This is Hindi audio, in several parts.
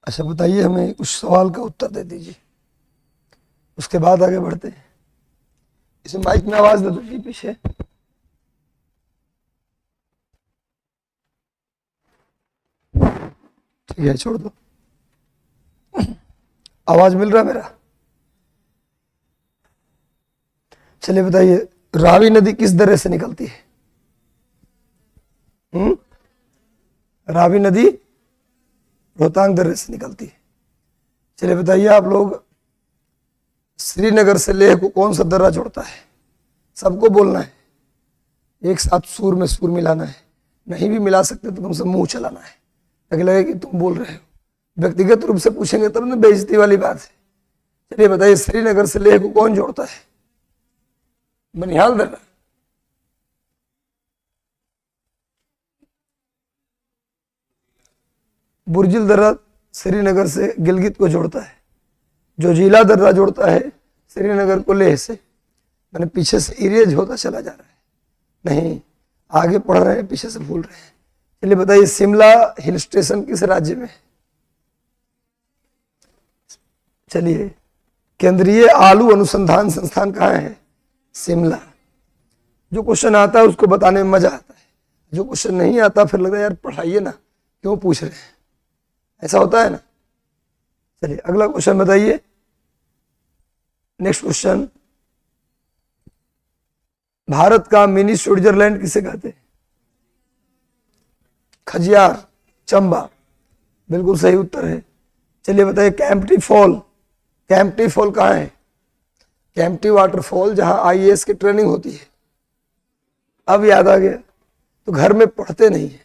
अच्छा बताइए, हमें कुछ सवाल का उत्तर दे दीजिए, उसके बाद आगे बढ़ते हैं। इसे माइक में आवाज दे दीजिए पीछे। ठीक है, छोड़ दो। आवाज मिल रहा है मेरा? चलिए बताइए, रावी नदी किस दर्रे से निकलती है? रावी नदी रोहतांग दर्रे से निकलती है। चलिए बताइए आप लोग, श्रीनगर से लेह को कौन सा दर्रा जोड़ता है? सबको बोलना है, एक साथ सुर में सुर मिलाना है। नहीं भी मिला सकते तो तुमसे मुंह चलाना है, ताकि लगे कि तुम बोल रहे हो। व्यक्तिगत रूप से पूछेंगे तब ना बेइज्जती वाली बात है। चलिए बताइए, श्रीनगर से लेह को कौन जोड़ता है? बनिहाल दर्रा। बुर्जिल दर्रा श्रीनगर से गिलगित को जोड़ता है। जोजिला दर्रा जोड़ता है श्रीनगर को लेह से। मैंने पीछे से इरेज होता चला जा रहा है, नहीं आगे पढ़ रहे हैं, पीछे से भूल रहे हैं। चलिए बताइए, शिमला हिल स्टेशन किस राज्य में है? चलिए, केंद्रीय आलू अनुसंधान संस्थान कहाँ है? शिमला। जो क्वेश्चन आता है उसको बताने में मजा आता है, जो क्वेश्चन नहीं आता फिर लगता है यार पढ़ाइए ना, क्यों पूछ रहे हैं, ऐसा होता है ना। चलिए अगला क्वेश्चन बताइए। नेक्स्ट क्वेश्चन, भारत का मिनी स्विट्जरलैंड किसे कहते हैं? खजियार, चंबा, बिल्कुल सही उत्तर है। चलिए बताइए, कैंपटी फॉल, कैंपटी फॉल कहाँ है? कैंपटी वाटरफॉल, जहां आईएएस की ट्रेनिंग होती है। अब याद आ गया, तो घर में पढ़ते नहीं है।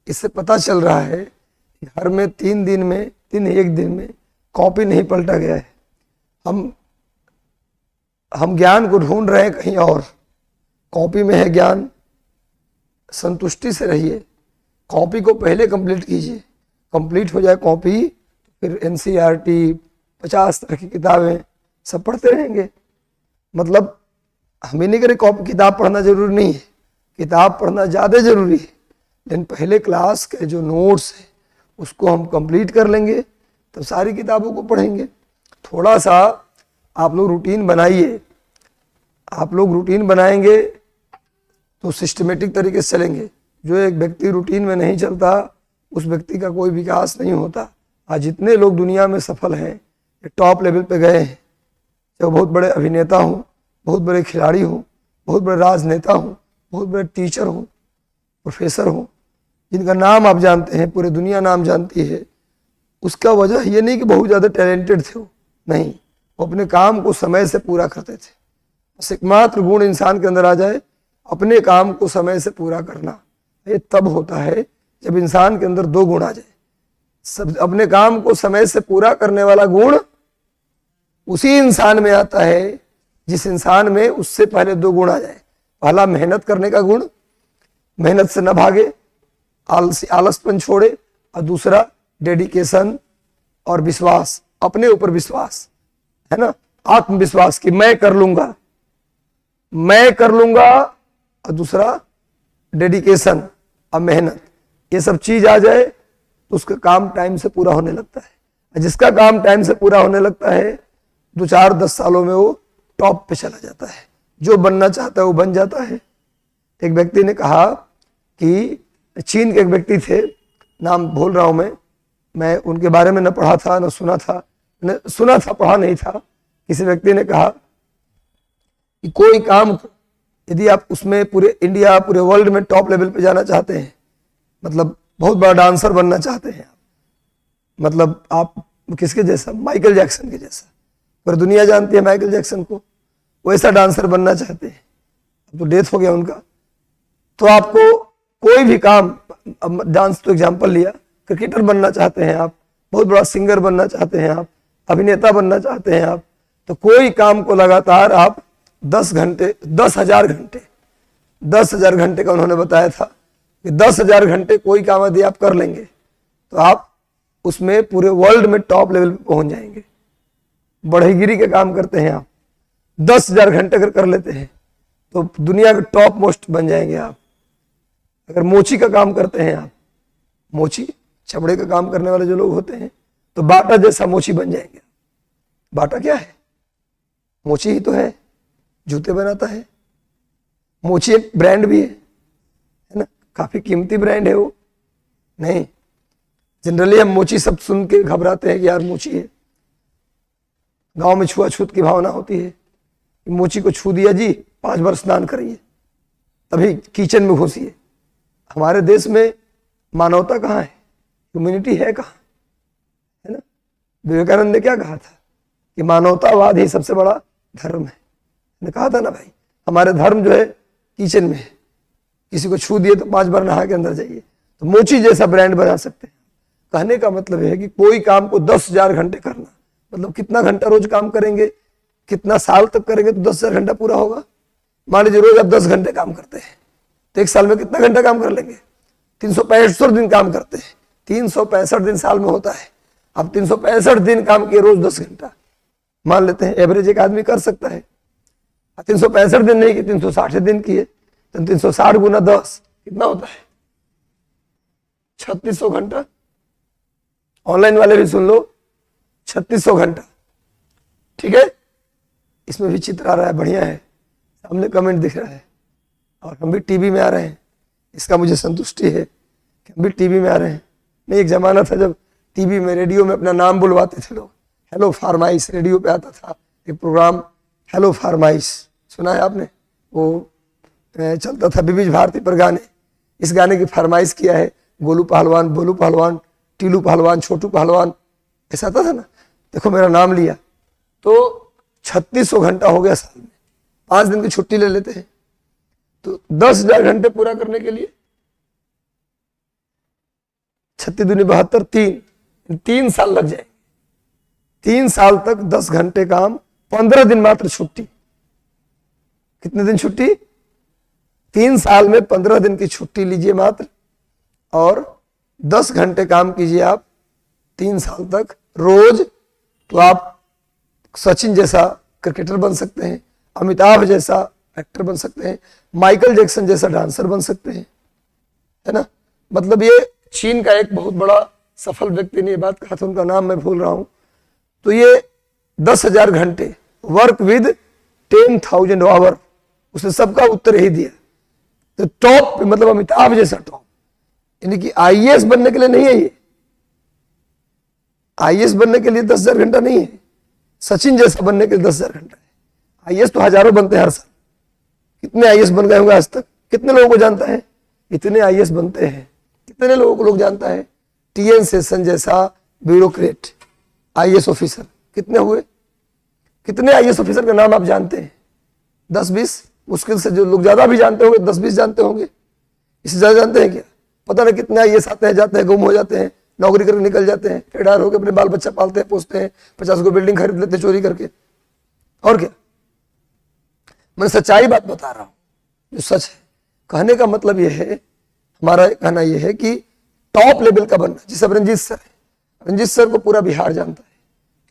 इससे पता चल रहा है कि घर में 3 दिन में, एक दिन में कॉपी नहीं पलटा गया है। हम ज्ञान को ढूंढ रहे हैं कहीं और, कॉपी में है ज्ञान। संतुष्टि से रहिए, कॉपी को पहले कंप्लीट कीजिए। कंप्लीट हो जाए कॉपी, फिर एनसीईआरटी 50 तरह की किताबें सब पढ़ते रहेंगे। मतलब हम ही नहीं करें, कॉपी किताब पढ़ना जरूरी नहीं है, किताब पढ़ना ज़्यादा जरूरी है। लेकिन पहले क्लास के जो नोट्स है उसको हम कंप्लीट कर लेंगे, तब सारी किताबों को पढ़ेंगे। थोड़ा सा आप लोग रूटीन बनाइए। आप लोग रूटीन बनाएंगे तो सिस्टमेटिक तरीके से चलेंगे। जो एक व्यक्ति रूटीन में नहीं चलता, उस व्यक्ति का कोई विकास नहीं होता। आज जितने लोग दुनिया में सफल हैं, टॉप लेवल पे गए हैं, चाहे बहुत बड़े अभिनेता हों, बहुत बड़े खिलाड़ी हों, बहुत बड़े राजनेता हों, बहुत बड़े टीचर हों, प्रोफेसर हों, जिनका नाम आप जानते हैं, पूरी दुनिया नाम जानती है, उसका वजह ये नहीं कि बहुत ज़्यादा टैलेंटेड थे वो, नहीं, वो अपने काम को समय से पूरा करते थे। बस एकमात्र गुण इंसान के अंदर आ जाए, अपने काम को समय से पूरा करना। ये तब होता है जब इंसान के अंदर 2 गुण आ जाए। सब अपने काम को समय से पूरा करने वाला गुण उसी इंसान में आता है जिस इंसान में उससे पहले 2 गुण आ जाए। पहला मेहनत करने का गुण, मेहनत से न भागे, आलसपन छोड़े, और दूसरा डेडिकेशन और विश्वास, अपने ऊपर विश्वास है ना, आत्मविश्वास कि मैं कर लूंगा, मैं कर लूंगा, और दूसरा डेडिकेशन और मेहनत। ये सब चीज आ जाए तो उसका काम टाइम से पूरा होने लगता है। जिसका काम टाइम से पूरा होने लगता है, 2-4-10 सालों में वो टॉप पे चला जाता है। जो बनना चाहता है वो बन जाता है। एक व्यक्ति ने कहा कि, चीन के एक व्यक्ति थे, नाम भूल रहा हूं मैं उनके बारे में न पढ़ा था न सुना था, पढ़ा नहीं था। किसी व्यक्ति ने कहा कि कोई काम यदि आप उसमें पूरे इंडिया, पूरे वर्ल्ड में टॉप लेवल पे जाना चाहते हैं, मतलब बहुत बड़ा डांसर बनना चाहते हैं, मतलब आप किसके जैसा, माइकल जैक्सन के जैसा, पर दुनिया जानती है माइकल जैक्सन को, वैसा डांसर बनना चाहते हैं, अब तो डेथ हो गया उनका। तो आपको कोई भी काम, डांस तो एग्जाम्पल लिया, क्रिकेटर बनना चाहते हैं आप, बहुत बड़ा सिंगर बनना चाहते हैं आप, अभिनेता बनना चाहते हैं आप, तो कोई काम को लगातार आप 10,000 घंटे का उन्होंने बताया था कि 10,000 घंटे कोई काम यदि आप कर लेंगे तो आप उसमें पूरे वर्ल्ड में टॉप लेवल पे पहुंच जाएंगे। बढ़ईगिरी के काम करते हैं आप, 10,000 घंटे अगर कर लेते हैं तो दुनिया के टॉप मोस्ट बन जाएंगे आप। अगर मोची का काम करते हैं आप, मोची चमड़े का काम करने वाले जो लोग होते हैं, तो बाटा जैसा मोची बन जाएंगे। बाटा क्या है? मोची ही तो है, जूते बनाता है। मोची एक ब्रांड भी है ना, काफी कीमती ब्रांड है वो। नहीं, जनरली हम मोची सब सुन के घबराते हैं कि यार मोची है। गांव में छुआछूत की भावना होती है, मोची को छू दिया जी 5 बार स्नान करिए, तभी किचन में घुसिए। हमारे देश में मानवता कहाँ है, ह्यूमैनिटी है कहाँ, है ना। विवेकानंद ने क्या कहा था कि मानवतावाद ही सबसे बड़ा धर्म है। ने कहा था ना भाई, हमारे धर्म जो है किचन में है, किसी को छू दिए तो 5 बार नहा के अंदर जाइए। तो मोची जैसा ब्रांड बना सकते हैं। कहने का मतलब है कि कोई काम को 10,000 घंटे करना, मतलब कितना घंटा रोज काम करेंगे, कितना साल तक करेंगे तो 10,000 घंटा पूरा होगा। मान लीजिए रोज आप 10 घंटे काम करते हैं तो एक साल में कितना घंटा काम कर लेंगे? 365 दिन काम करते हैं, 365 दिन साल में होता है। अब 365 दिन काम किए, रोज 10 घंटा मान लेते हैं, एवरेज एक आदमी कर सकता है। 365 दिन नहीं किए, 360 दिन किए तो 360 गुना 10 कितना होता है? 3600 घंटा। ऑनलाइन वाले भी सुन लो, 3600 घंटा। ठीक है, इसमें भी चित्र आ रहा है, बढ़िया है, सामने कमेंट दिख रहा है, और हम भी टीवी में आ रहे हैं। इसका मुझे संतुष्टि है कि हम भी टीवी में आ रहे हैं। नहीं, एक जमाना था जब टीवी में, रेडियो में अपना नाम बुलवाते थे लोग। हेलो फरमाइश रेडियो पे आता था एक प्रोग्राम, हेलो फरमाइश, सुना है आपने? वो चलता था विविध भारती पर गाने। इस गाने की फरमाइश किया है गोलू पहलवान, बोलू पहलवान, टीलू पहलवान, छोटू पहलवान, ऐसा आता था ना। देखो मेरा नाम लिया तो 3600 घंटा हो गया साल में। 5 दिन की छुट्टी ले लेते हैं तो 10,000 घंटे पूरा करने के लिए 36 दूनी 72, 3 साल लग जाएंगे। 3 साल तक 10 घंटे काम, 15 दिन मात्र छुट्टी। कितने दिन छुट्टी? 3 साल में 15 दिन की छुट्टी लीजिए मात्र, और 10 घंटे काम कीजिए आप 3 साल तक रोज। तो आप सचिन जैसा क्रिकेटर बन सकते हैं, अमिताभ जैसा एक्टर बन सकते हैं, माइकल जैक्सन जैसा डांसर बन सकते हैं, है ना। मतलब ये चीन का एक बहुत बड़ा सफल व्यक्ति ने ये बात कहा था, उनका नाम मैं भूल रहा हूं। तो ये 10,000 घंटे वर्क विद 10,000 आवर, उसने सबका उत्तर यही दिया। तो टॉप मतलब अमिताभ जैसा टॉप, यानी कि आईएएस बनने के लिए नहीं है ये। आईएएस बनने के लिए 10,000 घंटा नहीं है, सचिन जैसा बनने के लिए 10,000 घंटा है। आईएएस तो हजारों बनते हैं हर साल। कितने आईएएस बन गए होंगे आज तक? कितने लोगों को जानता है? इतने आईएएस बनते हैं, कितने लोगों को लोग जानता है? टीएन सेशन जैसा ब्यूरोक्रेट आईएएस ऑफिसर कितने हुए? कितने आईएएस ऑफिसर का नाम आप जानते हैं? 10-20 मुश्किल से। जो लोग ज्यादा भी जानते होंगे 10-20 जानते होंगे, इससे ज्यादा जानते हैं क्या? पता नहीं कितने आईएएस आते हैं, जाते हैं, गुम हो जाते हैं, नौकरी करके निकल जाते हैं, रिटायर होकर अपने बाल बच्चा पालते हैं, पोसते हैं, 50 को बिल्डिंग खरीद लेते हैं चोरी करके। और क्या, मैं सच्चाई बात बता रहा हूं जो सच है। कहने का मतलब यह है, हमारा कहना यह है कि टॉप लेवल का बनना। जैसे रंजीत सर है, रंजीत सर को पूरा बिहार जानता है।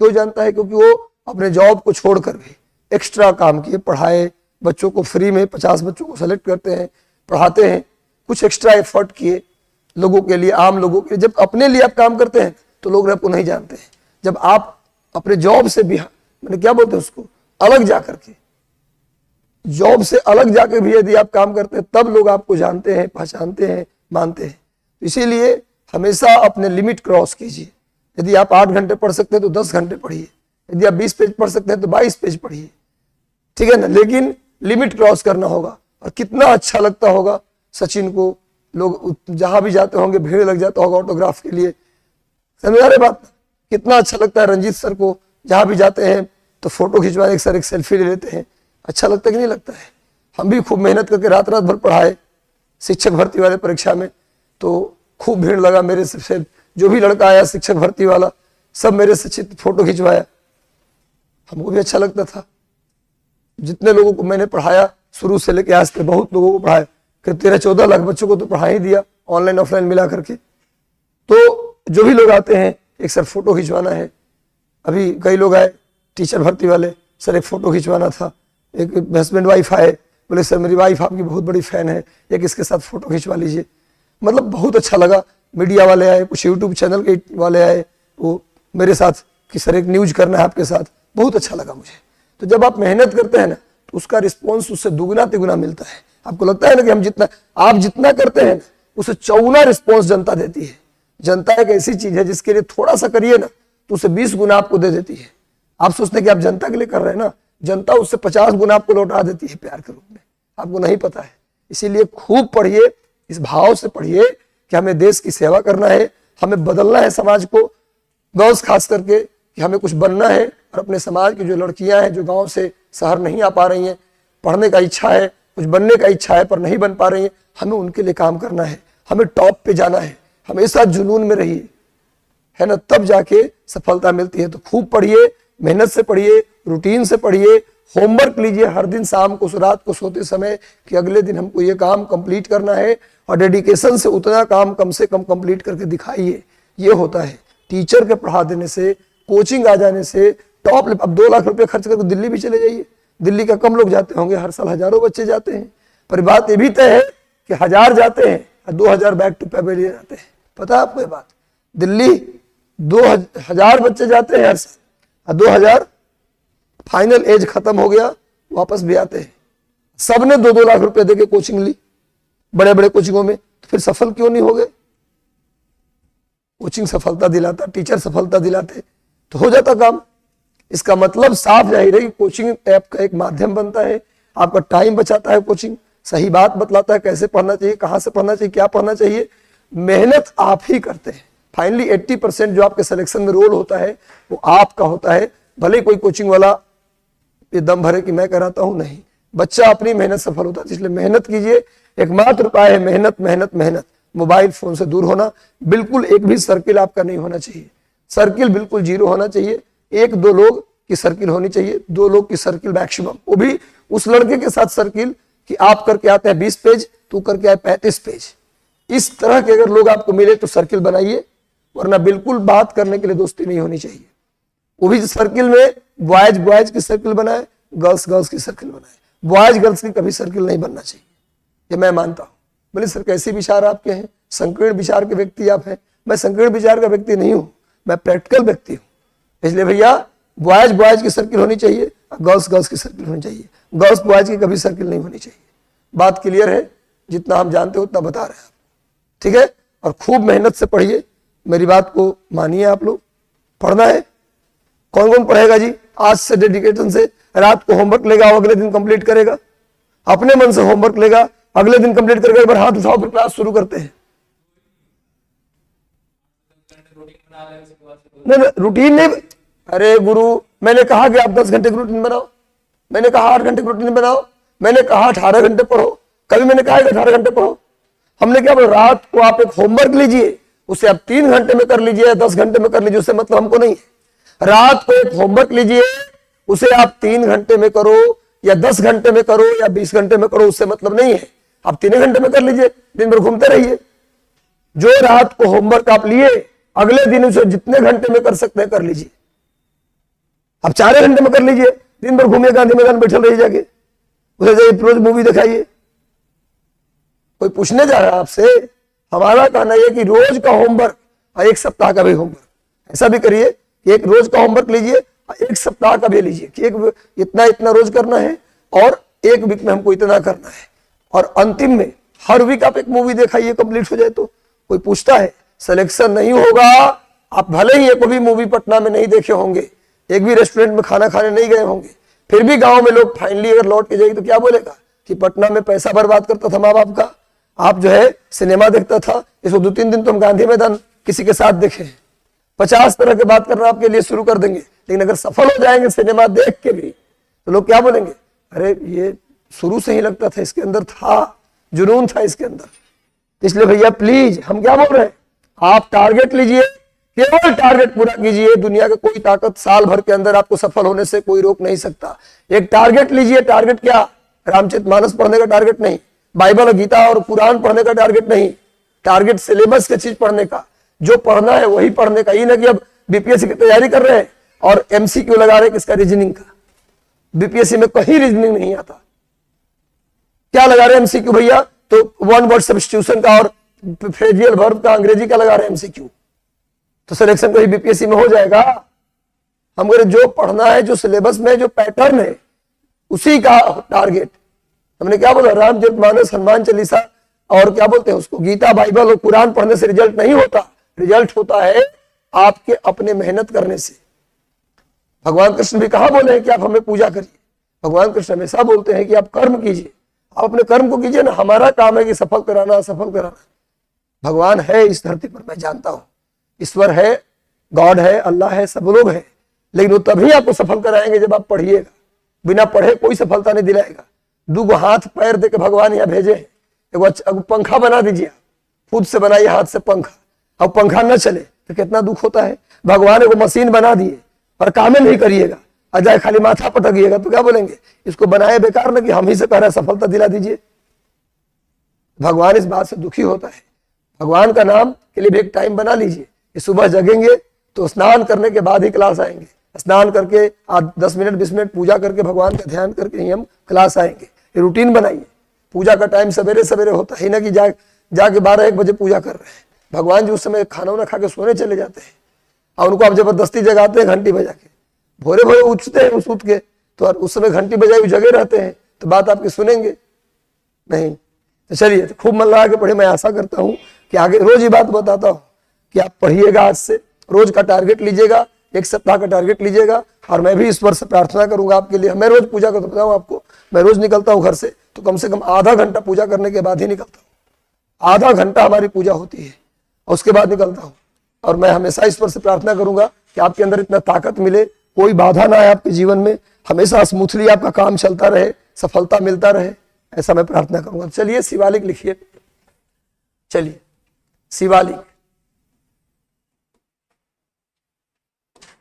क्यों जानता है? क्योंकि वो अपने जॉब को छोड़कर भी एक्स्ट्रा काम किए, पढ़ाए, बच्चों को फ्री में 50 बच्चों को सेलेक्ट करते हैं, पढ़ाते हैं, कुछ एक्स्ट्रा एफर्ट किए लोगों के लिए, आम लोगों के लिए। जब अपने लिए आप काम करते हैं तो लोग आपको नहीं जानते हैं। जब आप अपने जॉब से भी, मैंने क्या बोलते हैं उसको, अलग जाकर के, जॉब से अलग जाकर भी यदि आप काम करते हैं तब लोग आपको जानते हैं, पहचानते हैं, मानते हैं। इसीलिए हमेशा अपने लिमिट क्रॉस कीजिए। यदि आप 8 घंटे पढ़ सकते हैं तो 10 घंटे पढ़िए, यदि आप 20 पेज पढ़ सकते हैं तो 22 पेज पढ़िए, ठीक है ना। लेकिन लिमिट क्रॉस करना होगा। और कितना अच्छा लगता होगा सचिन को, लोग जहां भी जाते होंगे भीड़ लग जाता होगा ऑटोग्राफ के लिए, समझ आ रहे बात? कितना अच्छा लगता है रंजीत सर को, जहां भी जाते हैं तो फोटो खिंचवाने सर एक सेल्फी ले लेते हैं। अच्छा लगता है कि नहीं लगता है? हम भी खूब मेहनत करके रात रात भर पढ़ाए शिक्षक भर्ती वाले परीक्षा में, तो खूब भीड़ लगा मेरे से। जो भी लड़का आया शिक्षक भर्ती वाला, सब मेरे से फोटो खिंचवाया, हमको भी अच्छा लगता था। जितने लोगों को मैंने पढ़ाया शुरू से लेकर आज तक, बहुत लोगों को पढ़ाया, 13-14 लाख बच्चों को तो पढ़ा ही दिया, ऑनलाइन ऑफलाइन मिला करके। तो जो भी लोग आते हैं, एक सर फोटो खिंचवाना है। अभी कई लोग आए टीचर भर्ती वाले, सर एक फोटो खिंचवाना था। एक हस्बैंड वाइफ आए, बोले सर मेरी वाइफ आपकी बहुत बड़ी फैन है, एक इसके साथ फोटो खिंचवा लीजिए। मतलब बहुत अच्छा लगा। मीडिया वाले आए, कुछ यूट्यूब चैनल के वाले आए, वो मेरे साथ कि सर एक न्यूज करना है आपके साथ, बहुत अच्छा लगा मुझे। तो जब आप मेहनत करते हैं ना तो उसका रिस्पॉन्स उससे दुगना तिगुना मिलता है। आपको लगता है ना कि आप जितना करते हैं ना उसे चौगुना रिस्पॉन्स जनता देती है। जनता एक ऐसी चीज है जिसके लिए थोड़ा सा करिए ना तो उसे 20 गुना आपको दे देती है। आप सोचते हैं कि आप जनता के लिए कर रहे हैं ना, जनता उससे 50 गुना आपको लौटा देती है प्यार के रूप में, आपको नहीं पता है। इसीलिए खूब पढ़िए, इस भाव से पढ़िए कि हमें देश की सेवा करना है, हमें बदलना है समाज को, गर्ल्स खास करके कि हमें कुछ बनना है। और अपने समाज की जो लड़कियां हैं जो गांव से शहर नहीं आ पा रही हैं, पढ़ने का इच्छा है, कुछ बनने का इच्छा है पर नहीं बन पा रही हैं, हमें उनके लिए काम करना है, हमें टॉप पे जाना है, हमेशा जुनून में रहिए, है ना, तब जाके सफलता मिलती है। तो खूब पढ़िए, मेहनत से पढ़िए, रूटीन से पढ़िए, होमवर्क लीजिए हर दिन शाम को, रात को सोते समय कि अगले दिन हमको ये काम कंप्लीट करना है, और डेडिकेशन से उतना काम कम से कम कंप्लीट करके दिखाइए। ये होता है टीचर के पढ़ा देने से, कोचिंग आ जाने से, टॉप। अब 2 लाख रुपए खर्च करके दिल्ली भी चले जाइए, दिल्ली का कम लोग जाते होंगे, हर साल हजारों बच्चे जाते हैं, पर बात ये भी तय है कि 1000 जाते हैं और 2000 बैक टू पैबे ले जाते हैं। पता है आपको ये बात? दिल्ली 2000 बच्चे जाते हैं हर साल और 2000 फाइनल एज खत्म हो गया वापस भी आते हैं। सबने 2-2 लाख रुपए देके कोचिंग ली बड़े बड़े कोचिंगों में, तो फिर सफल क्यों नहीं हो गए? कोचिंग सफलता दिलाता, टीचर सफलता दिलाते तो हो जाता काम। इसका मतलब साफ जाहिर है कि कोचिंग ऐप का एक माध्यम बनता है, आपका टाइम बचाता है, कोचिंग सही बात बतलाता है, कैसे पढ़ना चाहिए, कहां से पढ़ना चाहिए, क्या पढ़ना चाहिए। मेहनत आप ही करते हैं। फाइनली 80% जो आपके सिलेक्शन में रोल होता है वो आपका होता है। भले कोई कोचिंग वाला ये दम भरे कि मैं कराता हूं, नहीं, बच्चा अपनी मेहनत सफल होता है। इसलिए मेहनत कीजिए, एकमात्र उपाय है मेहनत मेहनत मेहनत। मोबाइल फोन से दूर होना, बिल्कुल एक भी सर्किल आपका नहीं होना चाहिए, सर्किल बिल्कुल 0 होना चाहिए। 1-2 लोग की सर्किल होनी चाहिए, 2 लोग की सर्किल मैक्सिमम, वो भी उस लड़के के साथ सर्किल कि आप करके आते हैं 20 पेज, तू करके आए 35 पेज। इस तरह के अगर लोग आपको मिले तो सर्किल बनाइए, वरना बिल्कुल बात करने के लिए दोस्ती नहीं होनी चाहिए। वो भी सर्किल में बॉयज बॉयज की सर्किल बनाए, गर्ल्स गर्ल्स की सर्किल बनाए, बॉयज गर्ल्स की कभी सर्किल नहीं बनना चाहिए, ये मैं मानता हूं। बोले सर कैसे विचार आपके हैं, संकीर्ण विचार के व्यक्ति आप हैं। मैं संकीर्ण विचार का व्यक्ति नहीं हूं, मैं प्रैक्टिकल व्यक्ति हूं। इसलिए भैया बॉयज बॉयज की सर्किल होनी चाहिए, गर्ल्स गर्ल्स की सर्किल होनी चाहिए, गर्ल्स बॉयज की कभी सर्किल नहीं होनी चाहिए। बात क्लियर है? जितना हम जानते हैं उतना बता रहे हैं, ठीक है। और खूब मेहनत से पढ़िए, मेरी बात को मानिए। आप लोग पढ़ना है, कौन कौन पढ़ेगा जी? आज से डेडिकेशन से रात को होमवर्क लेगा, अगले दिन कंप्लीट करेगा, अपने मन से होमवर्क लेगा, अगले दिन कंप्लीट करेगा। एक बार हाथ उठाओ, फिर क्लास शुरू करते हैं। नहीं रूटीन नहीं, अरे गुरु मैंने कहा कि आप 10 घंटे की रूटीन बनाओ, मैंने कहा 8 घंटे की रूटीन बनाओ, मैंने कहा 18 घंटे पढ़ो, कभी मैंने कहा 18 घंटे पढ़ो। हमने क्या बोला? रात को आप एक होमवर्क लीजिए, उसे आप 3 घंटे में कर लीजिए या 10 घंटे में कर लीजिए, उससे मतलब हमको नहीं है। रात को एक होमवर्क लीजिए, उसे आप 3 घंटे में करो या 10 घंटे में करो या 20 घंटे में करो, उससे मतलब नहीं है। आप 3 घंटे में कर लीजिए, दिन भर घूमते रहिए। जो रात को होमवर्क आप लिए, अगले दिन उसे जितने घंटे में कर सकते हैं कर लीजिए। आप 4 घंटे में कर लीजिए, दिन भर घूमिए, गांधी मैदान बैठे रहिए, जाके उसे जाइए रोज मूवी दिखाइए। कोई पूछने जा रहा है आपसे, हमारा कहना यह कि रोज का होमवर्क और 1 सप्ताह का भी होमवर्क, ऐसा भी करिए कि एक रोज का होमवर्क लीजिए और 1 सप्ताह का भी लीजिए कि एक इतना इतना रोज करना है और 1 वीक में हमको इतना करना है। और अंतिम में हर वीक आप एक मूवी दिखाइए, कंप्लीट हो जाए तो। कोई पूछता है सिलेक्शन नहीं होगा, आप भले ही एक भी मूवी पटना में नहीं देखे होंगे, एक भी रेस्टोरेंट में खाना खाने नहीं गए होंगे, फिर भी गांव में लोग फाइनली अगर लौट के जाएगी तो क्या बोलेगा कि पटना में पैसा बर्बाद करता था माँ बाप का, आप जो है सिनेमा देखता था। इसको 2-3 दिन तो हम गांधी मैदान किसी के साथ देखे, 50 तरह की बात करना आपके लिए शुरू कर देंगे। लेकिन अगर सफल हो जाएंगे सिनेमा देख के भी तो लोग क्या बोलेंगे, अरे ये शुरू से ही लगता था, इसके अंदर था, जुनून था इसके अंदर। इसलिए भैया प्लीज हम क्या बोल रहे हैं, आप टारगेट लीजिए, केवल टारगेट पूरा कीजिए। दुनिया का कोई ताकत साल भर के अंदर आपको सफल होने से कोई रोक नहीं सकता। एक टारगेट लीजिए। टारगेट क्या? रामचरितमानस पढ़ने का टारगेट नहीं, बाइबल गीता और कुरान पढ़ने का टारगेट नहीं, टारगेट सिलेबस की चीज पढ़ने का, जो पढ़ना है वही पढ़ने का। ये ना कि अब बीपीएससी की तैयारी कर रहे हैं और एमसीक्यू लगा रहे हैं किसका, रीजनिंग का। बीपीएससी में कहीं रीजनिंग नहीं आता, क्या लगा रहे हैं एमसीक्यू भैया? तो 1 वर्ड सब्स्टिट्यूशन का और फ्रेजियल वर्ब का अंग्रेजी का लगा रहे हैं एमसीक्यू। तो सिलेक्शन कहीं बीपीएससी में हो जाएगा। हमको जो पढ़ना है, जो सिलेबस में जो पैटर्न है, उसी का टारगेट। हमने क्या बोला, रामचरितमानस, हनुमान चालीसा और क्या बोलते हैं उसको, गीता, बाइबल और कुरान पढ़ने से रिजल्ट नहीं होता। रिजल्ट होता है आपके अपने मेहनत करने से। भगवान कृष्ण भी कहा बोले हैं कि आप हमें पूजा करिए। भगवान कृष्ण हमेशा बोलते हैं कि आप कर्म कीजिए, आप अपने कर्म को कीजिए ना। हमारा काम है कि सफल कराना, सफल कराना। भगवान है इस धरती पर, मैं जानता हूं, ईश्वर है, गॉड है, अल्लाह है, सब लोग हैं, लेकिन वो तभी आपको सफल कराएंगे जब आप पढ़िएगा। बिना पढ़े कोई सफलता नहीं दिलाएगा। 2 हाथ पैर देकर भगवान यहाँ भेजे हैं। एगो पंखा बना दीजिए, खुद से बनाइए हाथ से पंखा, अब पंखा न चले तो कितना दुख होता है। भगवान एगो मशीन बना दिए और काम नहीं करिएगा, अजाय खाली माथा पटकिएगा तो क्या बोलेंगे, इसको बनाए बेकार ना, कि हम ही से कह रहे हैं सफलता दिला दीजिए। भगवान इस बात से दुखी होता है। भगवान का नाम के लिए भी एक टाइम बना लीजिए कि सुबह जगेंगे तो स्नान करने के बाद ही क्लास आएंगे। स्नान करके 10 मिनट 20 मिनट पूजा करके भगवान का ध्यान करके ही हम क्लास आएंगे। ये रूटीन बनाइए। पूजा का टाइम सवेरे सवेरे होता है ना कि जाके 12-1 बजे पूजा कर रहे हैं। भगवान जी उस समय खाना वाना खा के सोने चले जाते हैं और उनको आप जबरदस्ती जगाते हैं घंटी बजा के। भोरे भोरे उठते हैं उठ के, तो उस समय घंटी बजाई जगे रहते हैं, तो बात आपकी सुनेंगे नहीं। तो चलिए, तो खूब मन लगा के पढ़े। मैं आशा करता हूँ कि आगे रोज ये बात बताता हूँ कि आप पढ़िएगा। आज से रोज का टारगेट लीजिएगा, 1 सप्ताह का टारगेट लीजिएगा। और मैं भी ईश्वर से प्रार्थना करूंगा आपके लिए। मैं रोज पूजा करता, बताऊँ आपको, मैं रोज निकलता हूँ घर से तो कम से कम आधा घंटा पूजा करने के बाद ही निकलता हूँ। आधा घंटा हमारी पूजा होती है और उसके बाद निकलता हूँ। और मैं हमेशा ईश्वर से प्रार्थना करूंगा कि आपके अंदर इतना ताकत मिले, कोई बाधा ना आए आपके जीवन में, हमेशा स्मूथली आपका काम चलता रहे, सफलता मिलता रहे, ऐसा मैं प्रार्थना करूंगा। चलिए शिवालिक लिखिए। चलिए शिवालिक,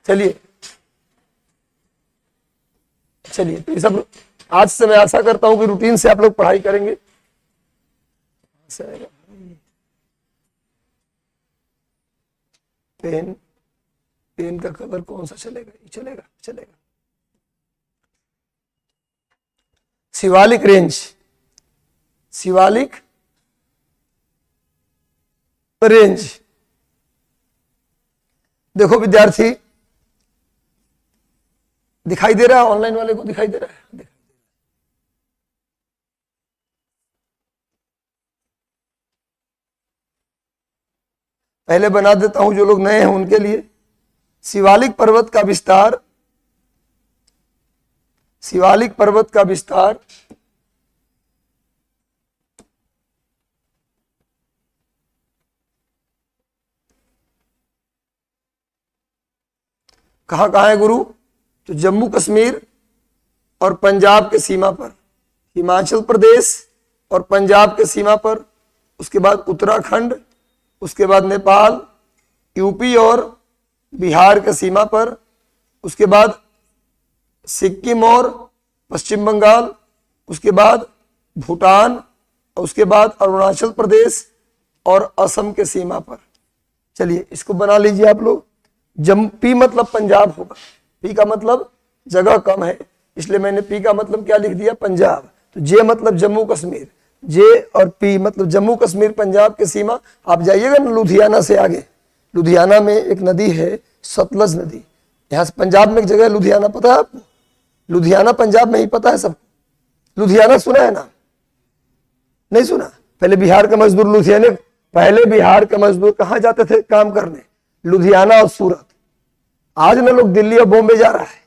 चलिए चलिए। तो ये सब आज से मैं आशा करता हूं कि रूटीन से आप लोग पढ़ाई करेंगे। पेन का कलर कौन सा चलेगा? ये चलेगा, चलेगा। Shivalik range, Shivalik range. देखो विद्यार्थी, दिखाई दे रहा है? ऑनलाइन वाले को दिखाई दे रहा है? पहले बना देता हूं जो लोग नए हैं उनके लिए। शिवालिक पर्वत का विस्तार, शिवालिक पर्वत का विस्तार कहां कहां है गुरु? तो जम्मू कश्मीर और पंजाब के सीमा पर, हिमाचल प्रदेश और पंजाब के सीमा पर, उसके बाद उत्तराखंड, उसके बाद नेपाल, यूपी और बिहार के सीमा पर, उसके बाद सिक्किम और पश्चिम बंगाल, उसके बाद भूटान और उसके बाद अरुणाचल प्रदेश और असम के सीमा पर। चलिए इसको बना लीजिए आप लोग। पी मतलब पंजाब होगा, पी का मतलब जगह कम है, इसलिए मैंने पी का मतलब क्या लिख दिया? पंजाब। तो जे मतलब जम्मू कश्मीर, जे और पी मतलब जम्मू कश्मीर पंजाब के सीमा। आप जाइएगा ना लुधियाना से आगे, लुधियाना में एक नदी है सतलज नदी। यहाँ से पंजाब में एक जगह है लुधियाना, पता है आपको? लुधियाना पंजाब में ही, पता है सबको? लुधियाना सुना है ना? नहीं सुना? पहले बिहार के मजदूर लुधियाने, पहले बिहार के मजदूर कहाँ जाते थे काम करने? लुधियाना और सूरत। आज ना लोग दिल्ली और बॉम्बे जा रहा है।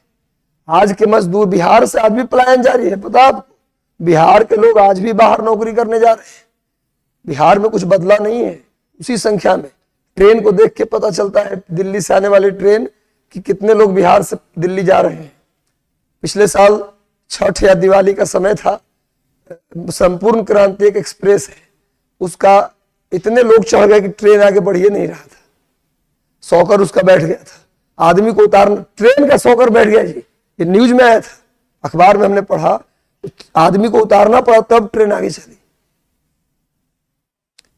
आज के मजदूर बिहार से आज भी पलायन जारी है, पता आपको? बिहार के लोग आज भी बाहर नौकरी करने जा रहे हैं। बिहार में कुछ बदला नहीं है, उसी संख्या में। ट्रेन को देख के पता चलता है, दिल्ली से आने वाली ट्रेन, कि कितने लोग बिहार से दिल्ली जा रहे हैं। पिछले साल छठ या दिवाली का समय था, संपूर्ण क्रांति एक एक्सप्रेस है, उसका इतने लोग चढ़ गए कि ट्रेन आगे बढ़िए नहीं रहा था। सौकर उसका बैठ गया था, आदमी को उतारना, ट्रेन का सौकर बैठ गया जी। ये न्यूज में आया था, अखबार में हमने पढ़ा, आदमी को उतारना पड़ा तब ट्रेन आगे चली।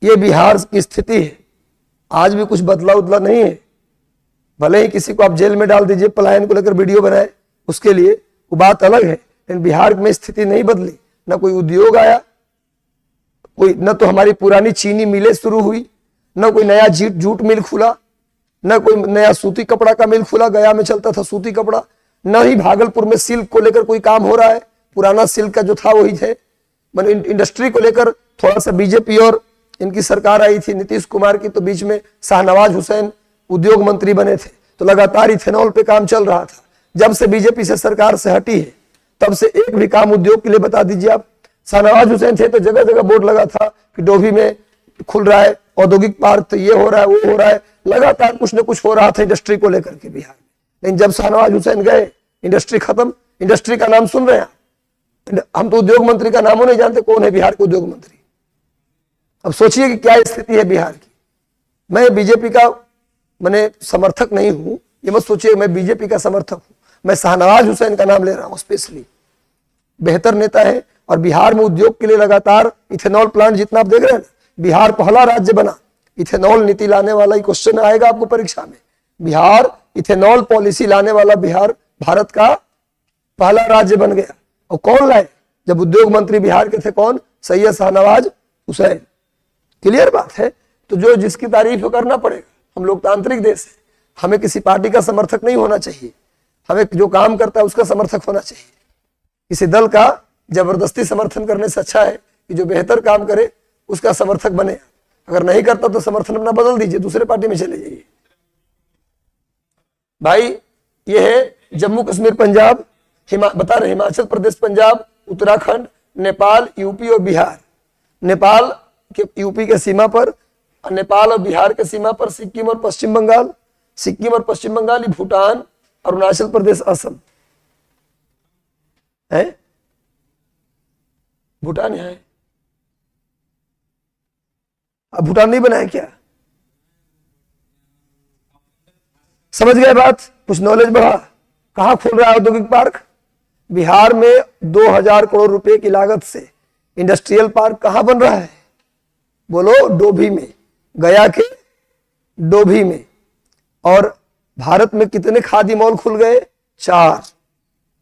ये बिहार की स्थिति है। आज भी कुछ बदला उदला नहीं है। भले ही किसी को आप जेल में डाल दीजिए, पलायन को लेकर वीडियो बनाए, उसके लिए वो बात अलग है, लेकिन बिहार में स्थिति नहीं बदली। ना कोई उद्योग आया, कोई न तो हमारी पुरानी चीनी मिलें शुरू हुई, न कोई नया जूट मिल खुला, न कोई नया सूती कपड़ा का मिल खुला, गया में चलता था सूती कपड़ा, न ही भागलपुर में सिल्क को लेकर कोई काम हो रहा है, पुराना सिल्क का जो था वही है। मैंने इंडस्ट्री को लेकर थोड़ा सा बीजेपी और इनकी सरकार आई थी नीतीश कुमार की, तो बीच में शाहनवाज हुसैन उद्योग मंत्री बने थे, तो लगातार इथेनॉल पे काम चल रहा था। जब से बीजेपी से सरकार से हटी है तब से एक भी काम उद्योग के लिए बता दीजिए आप। शाहनवाज हुसैन थे तो जगह जगह बोर्ड लगा था कि डोभी में खुल रहा है औद्योगिक पार्क, तो ये हो रहा है वो हो रहा है, लगातार कुछ न कुछ हो रहा था इंडस्ट्री को लेकर के बिहार में। लेकिन जब शाहनवाज हुसैन गए इंडस्ट्री खत्म। इंडस्ट्री का नाम सुन रहे हैं हम तो उद्योग मंत्री का नाम नहीं जानते, कौन है बिहार के उद्योग मंत्री। अब सोचिए कि क्या स्थिति है बिहार की। मैं बीजेपी का मैंने समर्थक नहीं हूं, ये मत सोचिए मैं बीजेपी का समर्थक हूं, मैं शाहनवाज हुसैन का नाम ले रहा हूं स्पेशली। बेहतर नेता है और बिहार में उद्योग के लिए लगातार इथेनॉल प्लांट जितना आप देख रहे हैं, बिहार पहला राज्य बना इथेनॉल नीति लाने वाला। ही क्वेश्चन आएगा आपको परीक्षा में, बिहार इथेनॉल पॉलिसी लाने वाला बिहार भारत का पहला राज्य बन गया। और कौन लाए? जब उद्योग मंत्री बिहार के थे कौन? सैयद शाहनवाज हुसैन। क्लियर बात है। तो जो जिसकी तारीफ करना पड़ेगा। हम लोकतांत्रिक देश है, हमें किसी पार्टी का समर्थक नहीं होना चाहिए, हमें जो काम करता है उसका समर्थक होना चाहिए। किसी दल का जबरदस्ती समर्थन करने से अच्छा है कि जो बेहतर काम करे उसका समर्थक बने। अगर नहीं करता तो समर्थन अपना बदल दीजिए, दूसरे पार्टी में चले जाइए। भाई ये है जम्मू कश्मीर, पंजाब, बता रहे हिमाचल प्रदेश, पंजाब, उत्तराखंड, नेपाल, यूपी और बिहार। नेपाल के यूपी के सीमा पर, नेपाल और बिहार के सीमा पर सिक्किम और पश्चिम बंगाल, सिक्किम और पश्चिम बंगाल, भूटान, अरुणाचल प्रदेश, असम है। भूटान यहाँ है। अब भूटान नहीं बना है क्या? समझ गए बात? कुछ नॉलेज बढ़ा। कहां खोल रहा है औद्योगिक पार्क? बिहार में 2000 करोड़ रुपए की लागत से इंडस्ट्रियल पार्क कहां बन रहा है? बोलो, डोभी में, गया के डोभी में। और भारत में कितने खादी मॉल खुल गए? 4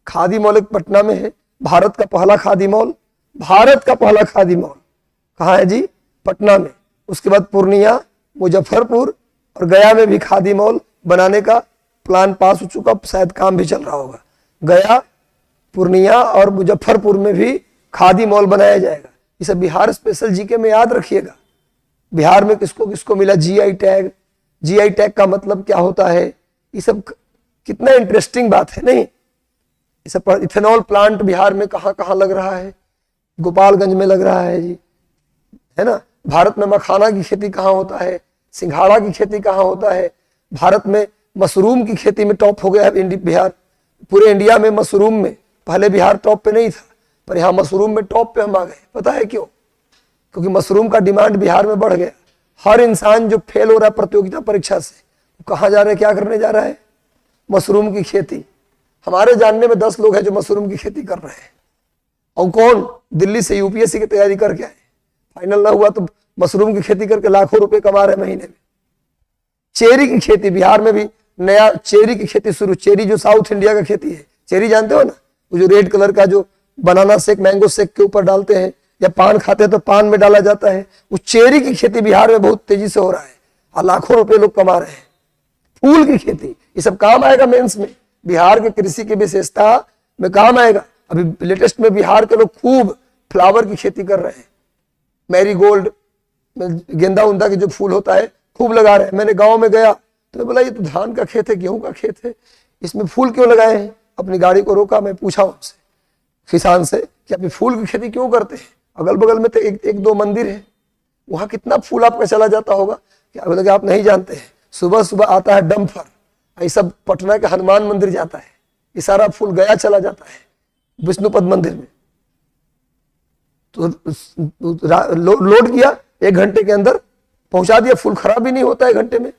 खादी मॉल। एक पटना में है भारत का पहला खादी मॉल। भारत का पहला खादी मॉल कहां है जी? पटना में। उसके बाद पूर्णिया, मुजफ्फरपुर और गया में भी खादी मॉल बनाने का प्लान पास हो चुका, शायद काम भी चल रहा होगा। गया, पूर्णिया और मुजफ्फरपुर में भी खादी मॉल बनाया जाएगा। ये सब बिहार स्पेशल जीके में याद रखिएगा। बिहार में किसको किसको मिला जीआई टैग? जीआई टैग का मतलब क्या होता है? ये सब कितना इंटरेस्टिंग बात है नहीं? ये सब इथेनॉल प्लांट बिहार में कहां कहां लग रहा है? गोपालगंज में लग रहा है जी, है ना। भारत में मखाना की खेती कहां होता है? सिंघाड़ा की खेती कहां होता है? भारत में मशरूम की खेती में टॉप हो गया है बिहार। पूरे इंडिया में मशरूम में पहले बिहार टॉप पे नहीं था, पर यहाँ मशरूम में टॉप पे हम आ गए। पता है क्यों? क्योंकि मशरूम का डिमांड बिहार में बढ़ गया। हर इंसान जो फेल हो रहा है प्रतियोगिता परीक्षा से, कहाँ जा रहा है, क्या करने जा रहा है? मशरूम की खेती। हमारे जानने में 10 लोग हैं जो मशरूम की खेती कर रहे हैं। और कौन? दिल्ली से यूपीएससी की तैयारी करके आए, फाइनल ना हुआ तो मशरूम की खेती करके लाखों रुपए कमा रहे महीने में। चेरी की खेती, बिहार में भी नया चेरी की खेती शुरू। चेरी जो साउथ इंडिया का खेती है, चेरी जानते हो ना, वो जो रेड कलर का जो बनाना शेक, मैंगो शेक के ऊपर डालते हैं, या पान खाते हैं तो पान में डाला जाता है, उस चेरी की खेती बिहार में बहुत तेजी से हो रहा है और लाखों रुपए लोग कमा रहे हैं। फूल की खेती, ये सब काम आएगा मेंस में। बिहार के कृषि की विशेषता में काम आएगा। अभी लेटेस्ट में बिहार के लोग खूब फ्लावर की खेती कर रहे हैं। मैरीगोल्ड, गेंदा उंदा के जो फूल होता है खूब लगा रहे हैं। मैंने गांव में गया तो मैं बोला ये तो धान का खेत है, गेहूं का खेत है, इसमें फूल क्यों लगाए हैं? अपनी गाड़ी को रोका, मैं पूछा उनसे, किसान से, कि आप फूल की खेती क्यों करते हैं? अगल बगल में तो एक दो मंदिर है, वहां कितना फूल आपका चला जाता होगा। क्या बोले आप नहीं जानते हैं, सुबह सुबह आता है डम्फर, ये सब पटना के हनुमान मंदिर जाता है, ये सारा फूल गया चला जाता है विष्णुपद मंदिर में। तो लोड किया, 1 घंटे के अंदर पहुंचा दिया, फूल खराब भी नहीं होता 1 घंटे में।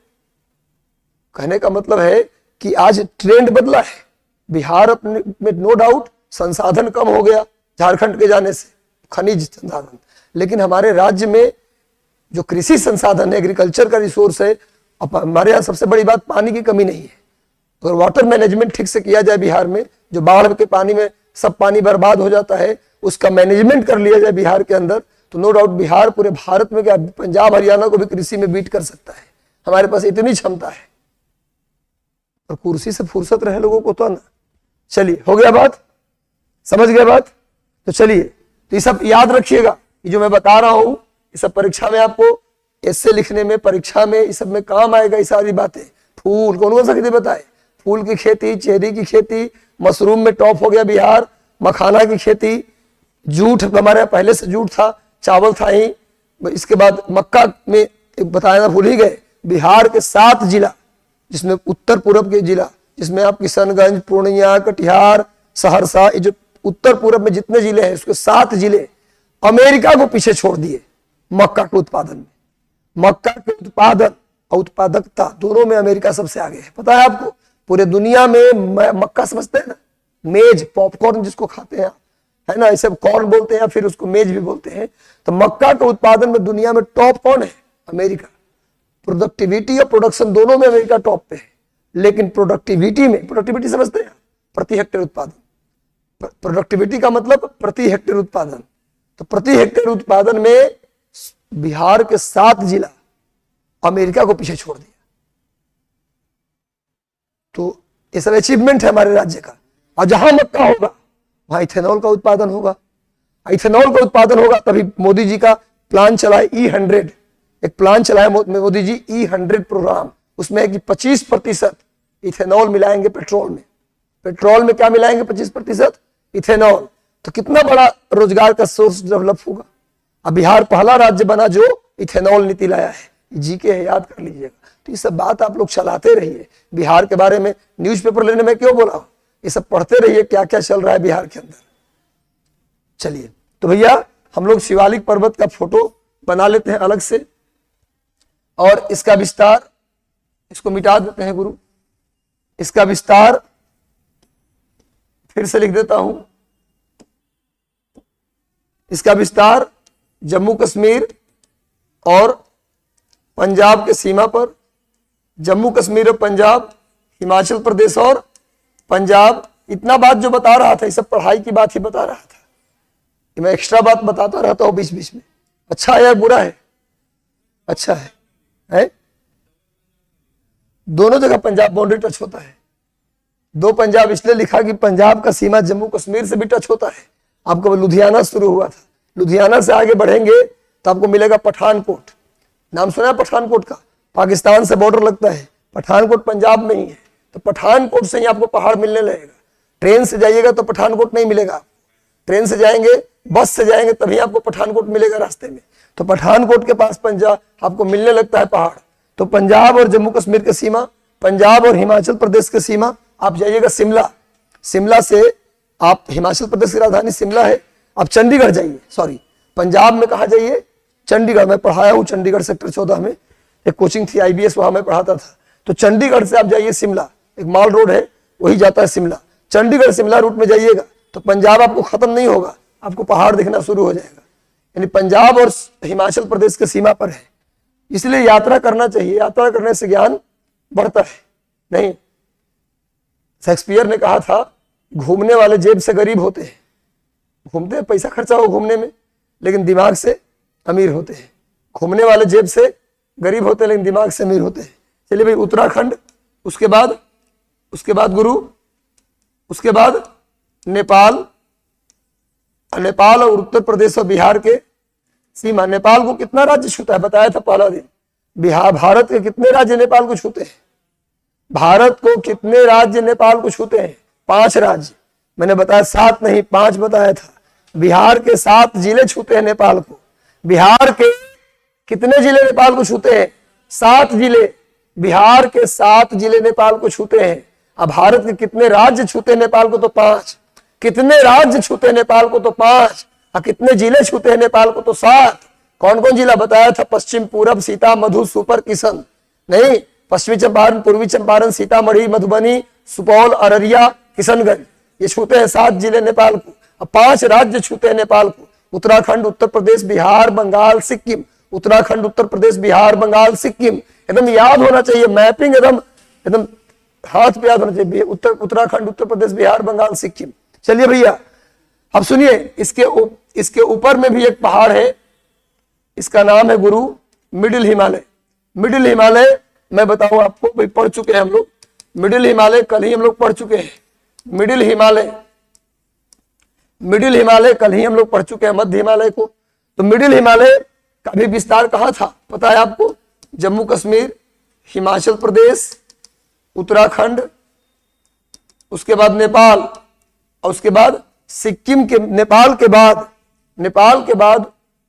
कहने का मतलब है कि आज ट्रेंड बदला है। बिहार अपने में नो डाउट संसाधन कम हो गया झारखंड के जाने से, खनिज संसाधन, लेकिन हमारे राज्य में जो कृषि संसाधन है, एग्रीकल्चर का रिसोर्स है, हमारे यहाँ सबसे बड़ी बात पानी की कमी नहीं है। अगर वाटर मैनेजमेंट ठीक से किया जाए बिहार में, जो बाढ़ के पानी में सब पानी बर्बाद हो जाता है, उसका मैनेजमेंट कर लिया जाए बिहार के अंदर, तो नो डाउट बिहार पूरे भारत में क्या, पंजाब हरियाणा को भी कृषि में बीट कर सकता है। हमारे पास इतनी क्षमता है, और कुर्सी से फुर्सत रहे लोगों को तो ना। चलिए, हो गया बात, समझ गए बात? तो चलिए, तो ये सब याद रखिएगा, ये जो मैं बता रहा हूं ये सब परीक्षा में आपको ऐसे लिखने में, परीक्षा में ये सब में काम आएगा। ये सारी बातें, फूल कौन सा खेती बताए, फूल की खेती, चेरी की खेती, मशरूम में टॉप हो गया बिहार, मखाना की खेती, जूट हमारे यहाँ पहले से जूट था, चावल था ही। इसके बाद मक्का में बताया भूल ही गए, बिहार के 7 जिला, जिसमें उत्तर पूर्व के जिला, जिसमें आप किशनगंज, पूर्णिया, कटिहार, सहरसा, ये जो उत्तर पूर्व में जितने जिले हैं उसके 7 जिले अमेरिका को पीछे छोड़ दिए मक्का के उत्पादन में। मक्का के उत्पादन और उत्पादकता दोनों में अमेरिका सबसे आगे है। पता है आपको, पूरे दुनिया में मक्का समझते हैं ना, मेज, पॉपकॉर्न जिसको खाते हैं, है ना, इसे कॉर्न बोलते हैं, फिर उसको मेज भी बोलते हैं। तो मक्का के उत्पादन में दुनिया में टॉप कौन है? अमेरिका। प्रोडक्टिविटी और प्रोडक्शन दोनों में अमेरिका टॉप पे है। लेकिन प्रोडक्टिविटी में, प्रोडक्टिविटी समझते हैं, प्रति हेक्टेयर उत्पादन, प्रोडक्टिविटी का मतलब प्रति हेक्टेयर उत्पादन। तो प्रति हेक्टेयर उत्पादन में बिहार के 7 जिला अमेरिका को पीछे छोड़ दिया। तो ये सब अचीवमेंट है हमारे राज्य का। और जहां मक्का होगा वहां इथेनॉल का उत्पादन होगा, इथेनॉल का उत्पादन होगा। तभी मोदी जी का प्लान चला है E100, एक प्लान चलाया मोदी जी, E100 प्रोग्राम। उसमें है कि 25% इथेनॉल मिलाएंगे पेट्रोल में। पेट्रोल में क्या मिलाएंगे? 25% इथेनॉल। तो कितना बड़ा रोजगार का सोर्स डेवलप होगा। अब बिहार पहला राज्य बना जो इथेनॉल नीति लाया है। जीके है, याद कर लीजिएगा। तो ये सब बात आप लोग चलाते रहिए। बिहार के बारे में न्यूज़पेपर लेने में क्यों बोला, ये सब पढ़ते रहिए क्या क्या चल रहा है बिहार के अंदर। चलिए, तो भैया हम लोग शिवालिक पर्वत का फोटो बना लेते हैं अलग से, और इसका विस्तार, इसको मिटा देते हैं गुरु, इसका विस्तार फिर से लिख देता हूं। इसका विस्तार जम्मू कश्मीर और पंजाब के सीमा पर, जम्मू कश्मीर और पंजाब, हिमाचल प्रदेश और पंजाब। इतना बात जो बता रहा था, ये सब पढ़ाई की बात ही बता रहा था। मैं एक्स्ट्रा बात बताता रहता हूं बीच बीच में। अच्छा है या बुरा है? अच्छा है? दोनों जगह पंजाब बाउंड्री टच होता है। 2 पंजाब इसलिए लिखा कि पंजाब का सीमा जम्मू कश्मीर से भी टच होता है। आपको लुधियाना शुरू हुआ था, लुधियाना से आगे बढ़ेंगे तो आपको मिलेगा पठानकोट। नाम सुना है पठानकोट का? पाकिस्तान से बॉर्डर लगता है, पठानकोट पंजाब में ही है। तो पठानकोट से ही आपको पहाड़ मिलने लगेगा। ट्रेन से जाइएगा तो पठानकोट नहीं मिलेगा, ट्रेन से जाएंगे, बस से जाएंगे तभी आपको पठानकोट मिलेगा रास्ते में। तो पठानकोट के पास पंजाब आपको मिलने लगता है पहाड़। तो पंजाब और जम्मू कश्मीर की सीमा, पंजाब और हिमाचल प्रदेश की सीमा, आप जाइएगा शिमला, शिमला से आप, हिमाचल प्रदेश की राजधानी शिमला है, आप चंडीगढ़ जाइए, सॉरी पंजाब में कहा जाइए, चंडीगढ़। मैं पढ़ाया हूँ चंडीगढ़ सेक्टर 14 में, एक कोचिंग थी IBS, वहां मैं पढ़ाता था। तो चंडीगढ़ से आप जाइए शिमला, एक माल रोड है वही जाता है शिमला। चंडीगढ़ शिमला रूट में जाइएगा तो पंजाब आपको खत्म नहीं होगा, आपको पहाड़ दिखना शुरू हो जाएगा। यानी पंजाब और हिमाचल प्रदेश के सीमा पर है। इसलिए यात्रा करना चाहिए, यात्रा करने से ज्ञान बढ़ता है। नहीं, शेक्सपियर ने कहा था, घूमने वाले जेब से गरीब होते हैं। घूमते हैं, पैसा खर्चा हो घूमने में, लेकिन दिमाग से अमीर होते हैं। घूमने वाले जेब से गरीब होते हैं लेकिन दिमाग से अमीर होते हैं। चलिए भाई, उत्तराखंड, उसके बाद गुरु, उसके बाद नेपाल, नेपाल और उत्तर प्रदेश और बिहार के सीमा। नेपाल को कितना राज्य छूता है बताया था पहला दिन। बिहार, भारत के कितने राज्य नेपाल को छूते हैं? भारत को कितने राज्य नेपाल को छूते हैं? 5 राज्य। मैंने बताया 7 नहीं, 5 बताया था। बिहार के 7 जिले छूते हैं नेपाल को। बिहार के कितने जिले नेपाल को छूते हैं? 7 जिले। बिहार के 7 जिले नेपाल को छूते हैं। अब भारत के कितने राज्य छूते हैं नेपाल को? तो 5। कितने राज्य छूते हैं नेपाल को? तो 5। और कितने जिले छूते हैं नेपाल को? तो 7। कौन कौन जिला बताया था? पश्चिम, पूरब, सीता, मधु, सुपर, किशन, नहीं, पश्चिमी चंपारण, पूर्वी चंपारण, सीतामढ़ी, मधुबनी, सुपौल, अररिया, किशनगंज, ये छूते हैं 7 जिले नेपाल को। अब 5 राज्य छूते हैं नेपाल को, उत्तराखंड, उत्तर प्रदेश, बिहार, बंगाल, सिक्किम। उत्तराखंड, उत्तर प्रदेश, बिहार, बंगाल, सिक्किम, एकदम याद होना चाहिए, मैपिंग एकदम हाथ पे याद होना चाहिए। उत्तराखंड, उत्तर प्रदेश, बिहार, बंगाल, सिक्किम। चलिए भैया, अब सुनिए, इसके ऊपर में भी एक पहाड़ है, इसका नाम है गुरु मिडिल हिमालय। मिडिल हिमालय मैं बताऊं आपको, भाई पढ़ चुके हैं हम लोग। मिडिल हिमालय कल ही हम लोग पढ़ चुके हैं। मिडिल हिमालय कल ही हम लोग पढ़ चुके हैं, मध्य हिमालय को। तो मिडिल हिमालय का भी विस्तार कहाँ था पता है आपको? जम्मू कश्मीर, हिमाचल प्रदेश, उत्तराखंड, उसके बाद नेपाल, और उसके बाद सिक्किम के, नेपाल के बाद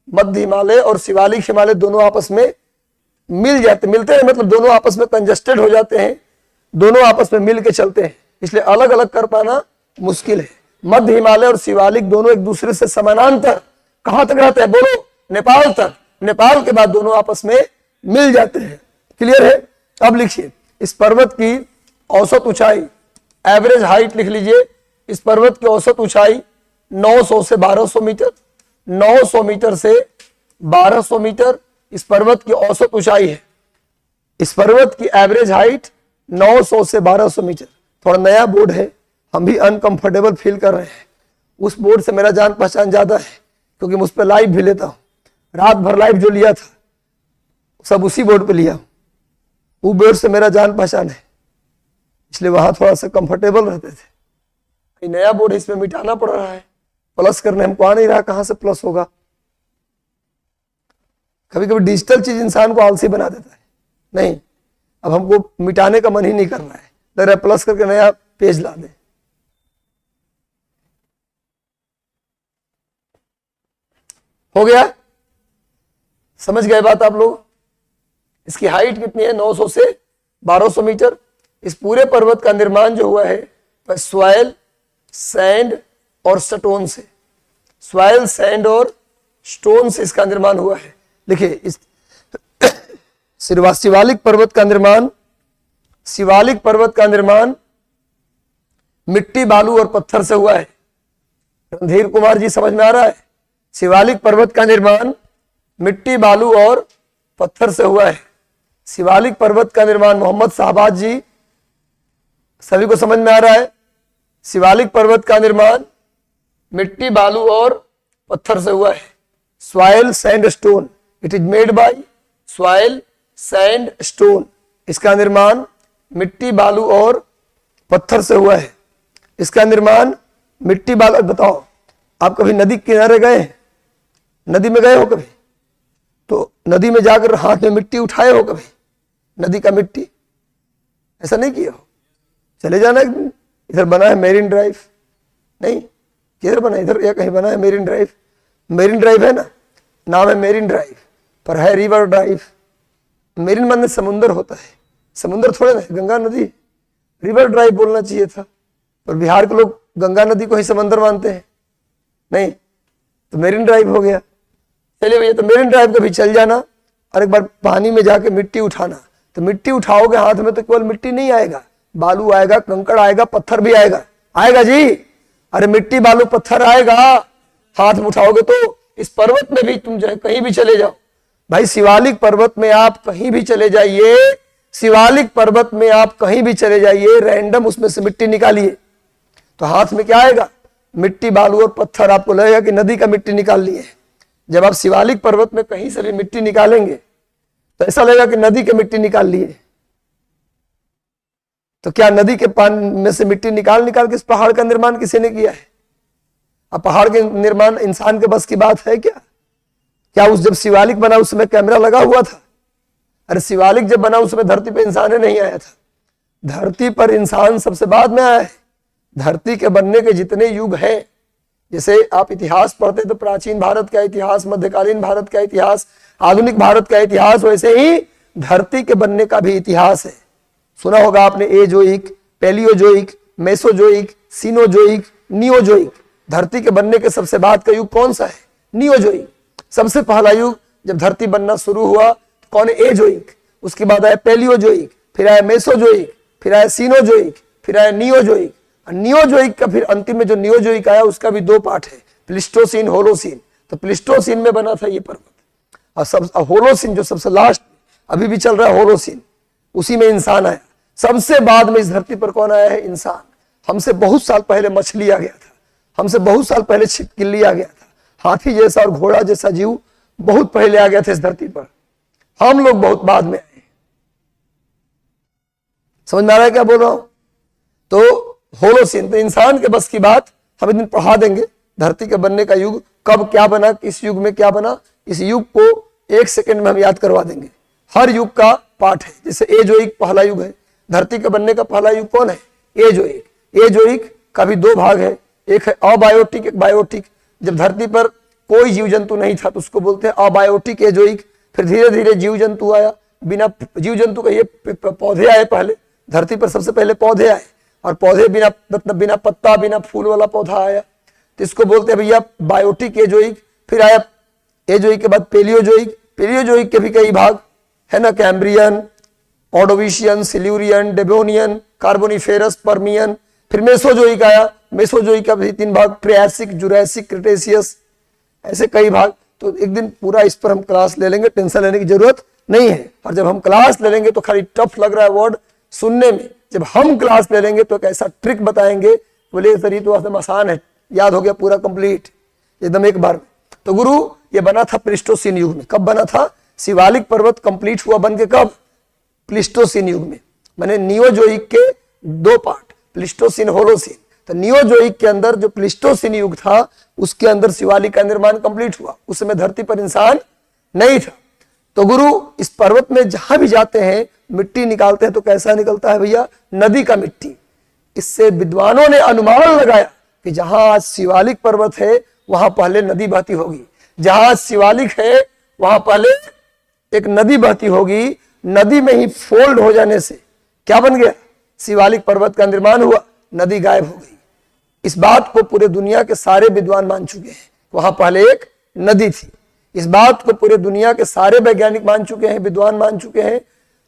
मध्य हिमालय और शिवालिक हिमालय दोनों आपस में मिलते हैं, मतलब दोनों आपस में कंजस्टेड हो जाते हैं, दोनों आपस में मिल के चलते हैं, इसलिए अलग अलग कर पाना मुश्किल है। मध्य हिमालय और शिवालिक दोनों एक दूसरे से समानांतर कहां तक रहते हैं बोलो? नेपाल तक। नेपाल के बाद दोनों आपस में मिल जाते हैं। क्लियर है? अब लिखिए, इस पर्वत की औसत ऊंचाई, एवरेज हाइट लिख लीजिए। इस पर्वत की औसत ऊंचाई 900 से 1200 मीटर, 900 मीटर से 1200 मीटर इस पर्वत की औसत ऊंचाई है। इस पर्वत की एवरेज हाइट 900 से 1200 मीटर। थोड़ा नया बोर्ड है, हम भी अनकंफर्टेबल फील कर रहे हैं। उस बोर्ड से मेरा जान पहचान ज्यादा है, क्योंकि मैं उस पर लाइव भी लेता हूं। रात भर लाइव जो लिया था सब उसी बोर्ड पे लिया। वो बोर्ड से मेरा जान पहचान है, इसलिए वहां थोड़ा सा कंफर्टेबल रहते थे। नया बोर्ड इसमें मिटाना पड़ रहा है, प्लस करने हमको आ नहीं रहा, कहां से प्लस होगा। कभी कभी डिजिटल चीज इंसान को आलसी बना देता है। नहीं, अब हमको मिटाने का मन ही नहीं कर रहा है, लग रहा है प्लस करके नया पेज ला दे। हो गया? समझ गए बात आप लोग? इसकी हाइट कितनी है? 900 से 1200 मीटर। इस पूरे पर्वत का निर्माण जो हुआ है वह सॉइल, सैंड और स्टोन से, सॉइल, सैंड और स्टोन से इसका निर्माण हुआ है। देखिए, इस शिवालिक पर्वत का निर्माण मिट्टी, बालू और पत्थर से हुआ है। रणधीर कुमार जी, समझ में आ रहा है? शिवालिक पर्वत का निर्माण मिट्टी, बालू और पत्थर से हुआ है। शिवालिक पर्वत का निर्माण, मोहम्मद शाहबाज जी, सभी को समझ में आ रहा है? शिवालिक पर्वत का निर्माण मिट्टी, बालू और पत्थर से हुआ है। Soil, sand, stone, it is made by soil, sand, stone. इसका निर्माण मिट्टी, बालू और पत्थर से हुआ है। इसका निर्माण मिट्टी, बालू। बताओ, आप कभी नदी किनारे गए? नदी में गए हो कभी? तो नदी में जाकर हाथ में मिट्टी उठाए हो कभी? नदी का मिट्टी ऐसा नहीं किया हो? चले जाना एक दिन, इधर बना है मेरीन ड्राइव। नहीं, किधर बना? इधर या कहीं बना है मेरीन ड्राइव? मेरीन ड्राइव है ना, नाम है मेरीन ड्राइव, पर है रिवर ड्राइव। मेरीन माने समुंदर होता है, समुंदर थोड़े ना, गंगा नदी। रिवर ड्राइव बोलना चाहिए था, पर बिहार के लोग गंगा नदी को ही समंदर मानते हैं। नहीं, तो मेरीन ड्राइव हो गया। चलिए भैया, तो मेरीन ड्राइव कभी चल जाना और एक बार पानी में जाके मिट्टी उठाना। तो मिट्टी उठाओगे हाथ में तो केवल मिट्टी नहीं आएगा, बालू आएगा, कंकड़ आएगा, पत्थर भी आएगा। आएगा जी? अरे मिट्टी, बालू, पत्थर आएगा हाथ में उठाओगे तो। इस पर्वत में भी तुम जो है कहीं भी चले जाओ भाई, शिवालिक पर्वत में आप कहीं भी चले जाइए, शिवालिक पर्वत में आप कहीं भी चले जाइए, रैंडम उसमें से मिट्टी निकालिए तो हाथ में क्या आएगा? मिट्टी, बालू और पत्थर। आपको लगेगा कि नदी का मिट्टी निकाल लिए। जब आप शिवालिक पर्वत में कहीं से भी मिट्टी निकालेंगे तो ऐसा लगेगा कि नदी के मिट्टी निकाल लिए। तो क्या नदी के पानी में से मिट्टी निकाल के इस पहाड़ का निर्माण किसी ने किया है? अब पहाड़ के निर्माण इंसान के बस की बात है क्या? क्या उस जब शिवालिक बना उस समय कैमरा लगा हुआ था? अरे शिवालिक जब बना उस समय धरती पर इंसान नहीं आया था। धरती पर इंसान सबसे बाद में आया है। धरती के बनने के जितने युग हैं, जैसे आप इतिहास पढ़ते तो प्राचीन भारत का इतिहास, मध्यकालीन भारत का इतिहास, आधुनिक भारत का इतिहास, वैसे ही धरती के बनने का भी इतिहास है। सुना होगा आपने Azoic, Palaeozoic, Mesozoic, Cenozoic, Neozoic. धरती के बनने के सबसे बाद का युग कौन सा है? नियोजोइक। सबसे पहला युग जब धरती बनना शुरू हुआ तो कौन है? एजोइक। उसके बाद आया पैलियोजोइक, फिर आया मेसोजोइक, फिर आया सीनोजोइक, फिर आया नियोजोइक। नियोजोइक का फिर अंतिम में जो नियोजोइक आया उसका भी 2 पार्ट है, प्लिस्टोसीन, होलोसीन। तो प्लिस्टोसीन में बना था ये पर्वत, और होलोसीन जो सबसे लास्ट अभी भी चल रहा है, होलोसीन, उसी में इंसान आया। सबसे बाद में इस धरती पर कौन आया है? इंसान। हमसे बहुत साल पहले मछली आ गया था, हमसे बहुत साल पहले छिपकली आ गया था, हाथी जैसा और घोड़ा जैसा जीव बहुत पहले आ गया था इस धरती पर। हम लोग बहुत बाद में आए। समझ में आ रहा है क्या बोल रहा हूं? तो होलोसीन, तो इंसान के बस की बात हम एक दिन पढ़ा देंगे। धरती के बनने का युग कब क्या बना, किस युग में क्या बना, इस युग को 1 सेकंड में हम याद करवा देंगे। हर युग का पाठ है। जैसे एजोइक पहला युग है, धरती के बनने का पहला युग कौन है? एजोइक। एजोइक का भी 2 भाग है, एक है अबायोटिक, एक बायोटिक। जब धरती पर कोई जीव जंतु नहीं था तो उसको बोलते हैं अबायोटिक एजोइक। फिर धीरे धीरे जीव जंतु आया, बिना जीव जंतु का ये पौधे आए, पहले धरती पर सबसे पहले पौधे आए, और पौधे बिना मतलब बिना पत्ता बिना फूल वाला पौधा आया, तो इसको बोलते हैं भैया बायोटिक एजोइक। फिर आया एजोइक के बाद पेलियोजोइक। पेलियोजोइक के भी कई भाग है ना, Cambrian, Ordovician, Silurian, Devonian, Carboniferous, Permian. फिर मेसोजोइक आया, मेसोजोइक का भी 3 भाग, ट्रियासिक, जुरासिक, क्रिटेशियस, ऐसे कई भाग। तो एक दिन पूरा इस पर हम क्लास ले लेंगे, टेंशन लेने की जरूरत नहीं है। और जब हम क्लास ले लेंगे तो खाली टफ लग रहा है वर्ड सुनने में, जब हम क्लास ले लेंगे तो एक ऐसा ट्रिक बताएंगे, बोले सर ये तो एकदम आसान है, याद हो गया पूरा कंप्लीट एकदम एक बार में। तो गुरु ये बना था प्लिस्टोसीन युग में। कब बना था? शिवालिक पर्वत कंप्लीट हुआ बन के कब? प्लिस्टोसीन युग में। माने नियोजोइक के 2 पार्ट, प्लिस्टोसीन, होलोसीन। तो नियोजोइक के अंदर जो प्लिस्टोसीन युग था उसके अंदर शिवालिक का निर्माण कंप्लीट हुआ। उस समय धरती पर इंसान नहीं था। तो गुरु इस पर्वत में जहां भी जाते हैं मिट्टी निकालते हैं तो कैसा निकलता है भैया? नदी का मिट्टी। इससे विद्वानों ने अनुमान लगाया कि जहां आज शिवालिक पर्वत है वहां पहले नदी बहती होगी, जहां शिवालिक है वहां पहले एक नदी बहती होगी। नदी में ही फोल्ड हो जाने से क्या बन गया? शिवालिक पर्वत का निर्माण हुआ, नदी गायब हो गई। इस बात को पूरे दुनिया के सारे विद्वान मान चुके हैं, वहां पहले एक नदी थी। इस बात को पूरे दुनिया के सारे वैज्ञानिक मान चुके हैं, विद्वान मान चुके हैं,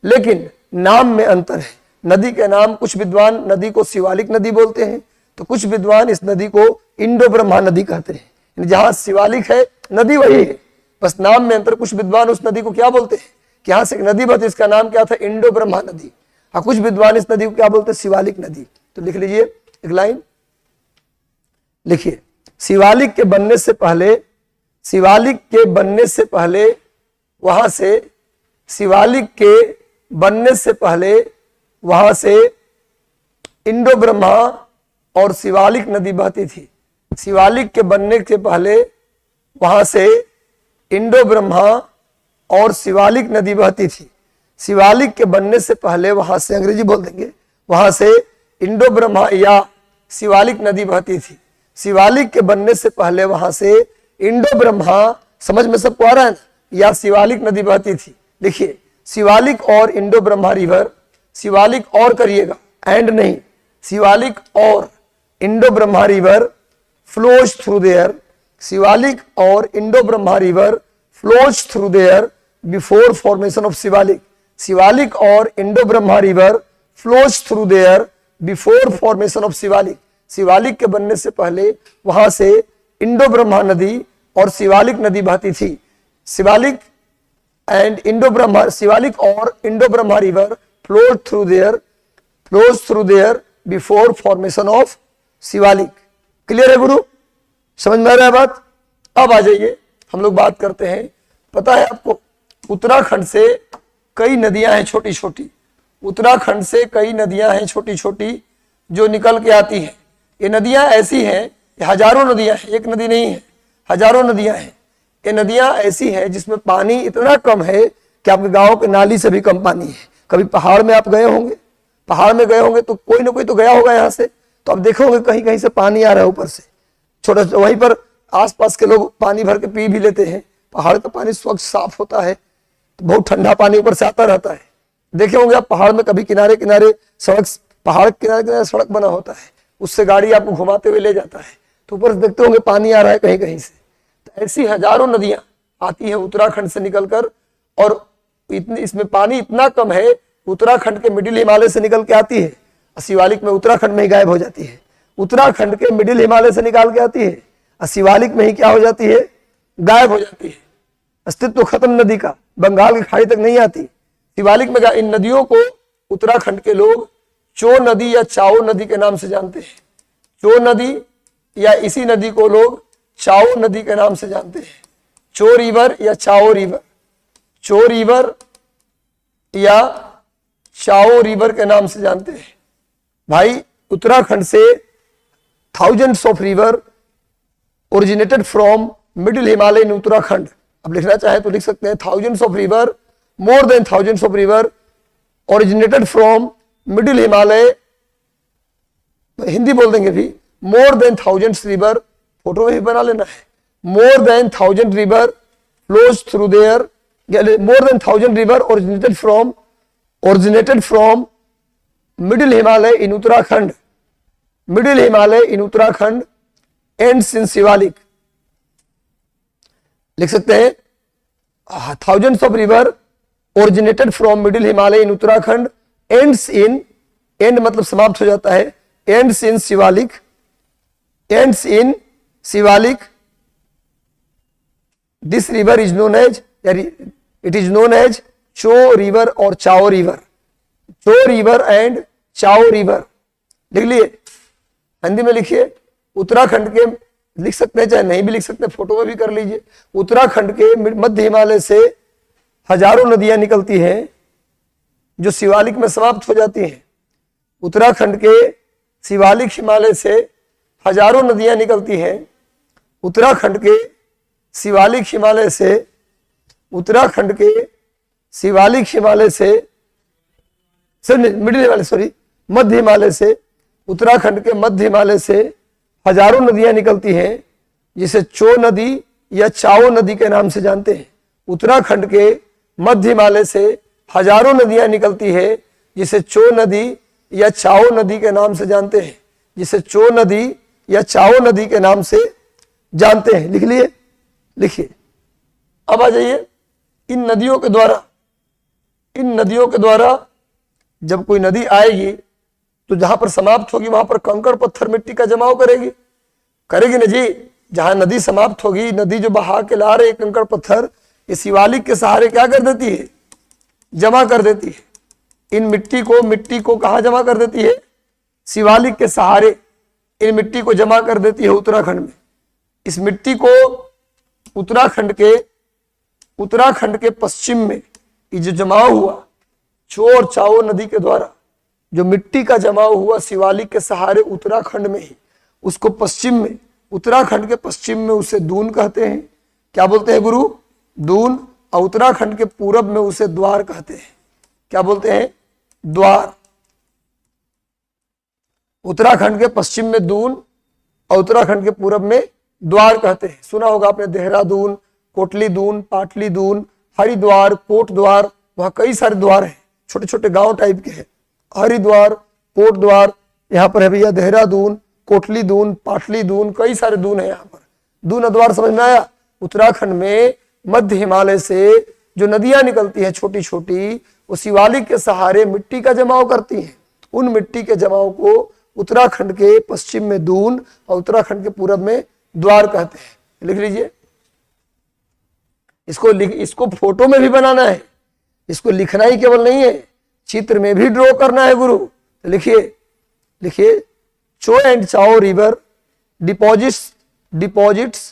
लेकिन नाम में अंतर है। नदी के नाम, कुछ विद्वान नदी को शिवालिक नदी बोलते हैं, तो कुछ विद्वान इस नदी को इंडो ब्रह्मा नदी कहते हैं। जहां शिवालिक है नदी वही है, बस नाम में अंतर। कुछ विद्वान उस नदी को क्या बोलते हैं कि यहां से एक नदी बहती, इसका नाम क्या था? इंडो ब्रह्मा नदी। और कुछ विद्वान इस नदी को क्या बोलते हैं? शिवालिक नदी। तो लिख लीजिए एक लाइन लिखिए, शिवालिक के बनने से पहले, शिवालिक के बनने से पहले वहां से, शिवालिक के बनने से पहले वहां से इंडो ब्रह्मा और शिवालिक नदी बहती थी। शिवालिक के बनने के पहले वहां से इंडो ब्रह्मा और शिवालिक नदी बहती थी। शिवालिक के बनने से पहले वहां से, अंग्रेजी बोल देंगे, वहां से इंडो ब्रह्मा या शिवालिक नदी बहती थी। शिवालिक के बनने से पहले वहां से इंडो ब्रह्मा, समझ में सबको आ रहा है ना, या शिवालिक नदी बहती थी। देखिए शिवालिक और इंडो ब्रह्मा रिवर, शिवालिक और करिएगा एंड नहीं, शिवालिक और Indo Brahma river flows through there, Shivalik और Indo Brahma river flows through there before formation of Shivalik. Shivalik और Indo Brahma river flows through there before formation of Shivalik. Shivalik के बनने से पहले वहां से इंडो ब्रह्मा नदी और शिवालिक नदी बहती थी। शिवालिक एंड इंडो ब्रह्मा, शिवालिक और Indo Brahma river flows through there before formation of Shivalik. Clear है गुरु? समझ में आ रहा है बात? अब आ जाइए, हम लोग बात करते हैं। पता है आपको उत्तराखंड से कई नदियां हैं छोटी छोटी, उत्तराखंड से कई नदियां हैं छोटी छोटी जो निकल के आती हैं। ये नदियां ऐसी हैं, ये हजारों नदियां हैं, एक नदी नहीं है, हजारों नदियां हैं। ये नदियां ऐसी हैं जिसमें पानी इतना कम है कि आपके गांव के नाली से भी कम पानी है। कभी पहाड़ में आप गए होंगे, पहाड़ में गए होंगे तो कोई ना कोई तो गया होगा यहाँ से, तो आप देखोगे कहीं कहीं से पानी आ रहा है ऊपर से, छोटा, वहीं पर आसपास के लोग पानी भर के पी भी लेते हैं। पहाड़ का पानी स्वच्छ साफ होता है, तो बहुत ठंडा पानी ऊपर से आता रहता है। देखे होंगे आप पहाड़ में कभी किनारे किनारे सड़क, पहाड़ के किनारे किनारे सड़क बना होता है, उससे गाड़ी आपको घुमाते हुए ले जाता है, तो ऊपर से देखते होंगे पानी आ रहा है कहीं कहीं से। तो ऐसी हजारों नदियां आती है उत्तराखंड से निकलकर, और इसमें पानी इतना कम है, उत्तराखंड के मिडिल हिमालय से निकल के आती है, शिवालिक में उत्तराखंड में ही गायब हो जाती है। उत्तराखंड के मिडिल हिमालय से निकाल के आती है और शिवालिक में ही क्या हो जाती है? गायब हो जाती है। अस्तित्व खत्म नदी का, बंगाल की खाड़ी तक नहीं आती, शिवालिक में। इन नदियों को उत्तराखंड के लोग चो नदी या चाओ नदी के नाम से जानते हैं। चो नदी या इसी नदी को लोग चाओ नदी के नाम से जानते हैं। चो रिवर या चाओ रिवर, चो रिवर या चाओ रिवर के नाम से जानते हैं। भाई उत्तराखंड से thousands of river originated from middle Himalaya in Uttarakhand. अब लिखना चाहे तो लिख सकते हैं thousands of river, more than thousands of river originated from middle Himalaya, Hindi बोल देंगे भी, more than thousands river, photo में भी बना लेना है, more than thousand river flows through there, more than thousand river originated from middle Himalaya in Uttarakhand, middle Himalaya in Uttarakhand ends in Shivalik. लिख सकते हैं thousands of river originated from middle Himalaya in Uttarakhand ends in, and मतलब समाप्त हो जाता है, ends in Shivalik, ends in Shivalik. This river is known as, it is known as Cho river और चाओ रिवर, चो रिवर एंड चाओ रिवर। लिख लिए, हिंदी में लिखिए। उत्तराखंड के लिख सकते हैं, चाहे नहीं भी लिख सकते, फोटो में भी कर लीजिए। उत्तराखंड के मध्य हिमालय से हजारों नदियां निकलती हैं जो शिवालिक में समाप्त हो जाती हैं। उत्तराखंड के शिवालिक हिमालय से हजारों नदियां निकलती हैं। उत्तराखंड के शिवालिक हिमालय से, उत्तराखंड के शिवालिक हिमालय से, मिडिल हिमालय, सॉरी, मध्य हिमालय से, उत्तराखंड के मध्य हिमालय से हजारों नदियां निकलती हैं जिसे चो नदी या चाओ नदी के नाम से जानते हैं। उत्तराखंड के मध्य हिमालय से हजारों नदियां निकलती है जिसे चो नदी या चाओ नदी के नाम से जानते हैं, जिसे चो नदी या चाओ नदी के नाम से जानते हैं। लिख लिए, लिखिए। अब आ जाइए, इन नदियों के द्वारा, इन नदियों के द्वारा जब कोई नदी आएगी तो जहां पर समाप्त होगी वहां पर कंकड़ पत्थर मिट्टी का जमाव करेगी, करेगी ना जी। जहां नदी समाप्त होगी, नदी जो बहा के ला रही कंकड़ पत्थर, ये शिवालिक के सहारे क्या कर देती है, जमा कर देती है। इन मिट्टी को कहां जमा कर देती है, शिवालिक के सहारे इन मिट्टी को जमा कर देती है उत्तराखंड में। इस मिट्टी को उत्तराखंड के पश्चिम में ये जो जमाव हुआ चो और चाओ नदी के द्वारा, जो मिट्टी का जमाव हुआ शिवालिक के सहारे उत्तराखंड में ही, उसको पश्चिम में, उत्तराखंड के पश्चिम में उसे दून कहते हैं। क्या बोलते हैं गुरु, दून। और उत्तराखंड के पूरब में उसे द्वार कहते हैं। क्या बोलते हैं, द्वार। उत्तराखंड के पश्चिम में दून और उत्तराखंड के पूरब में द्वार कहते हैं। सुना होगा आपने देहरादून, कोटली दून, पाटली दून, हरिद्वार, कोट द्वार, वहां कई सारे द्वार हैं, छोटे छोटे गांव टाइप के हैं। हरिद्वार, कोट द्वार, यहाँ पर है भैया देहरादून, कोटली दून, पाटली दून, कई सारे दून है यहाँ पर। दून द्वार समझ में आया। उत्तराखंड में मध्य हिमालय से जो नदियां निकलती हैं छोटी छोटी, वो शिवालिक के सहारे मिट्टी का जमाव करती हैं। उन मिट्टी के जमाव को उत्तराखंड के पश्चिम में दून और उत्तराखंड के पूरब में द्वार कहते हैं। लिख लीजिए। इसको फोटो में भी बनाना है, इसको लिखना ही केवल नहीं है, चित्र में भी ड्रॉ करना है गुरु। तो लिखिए, चो and Chao river deposits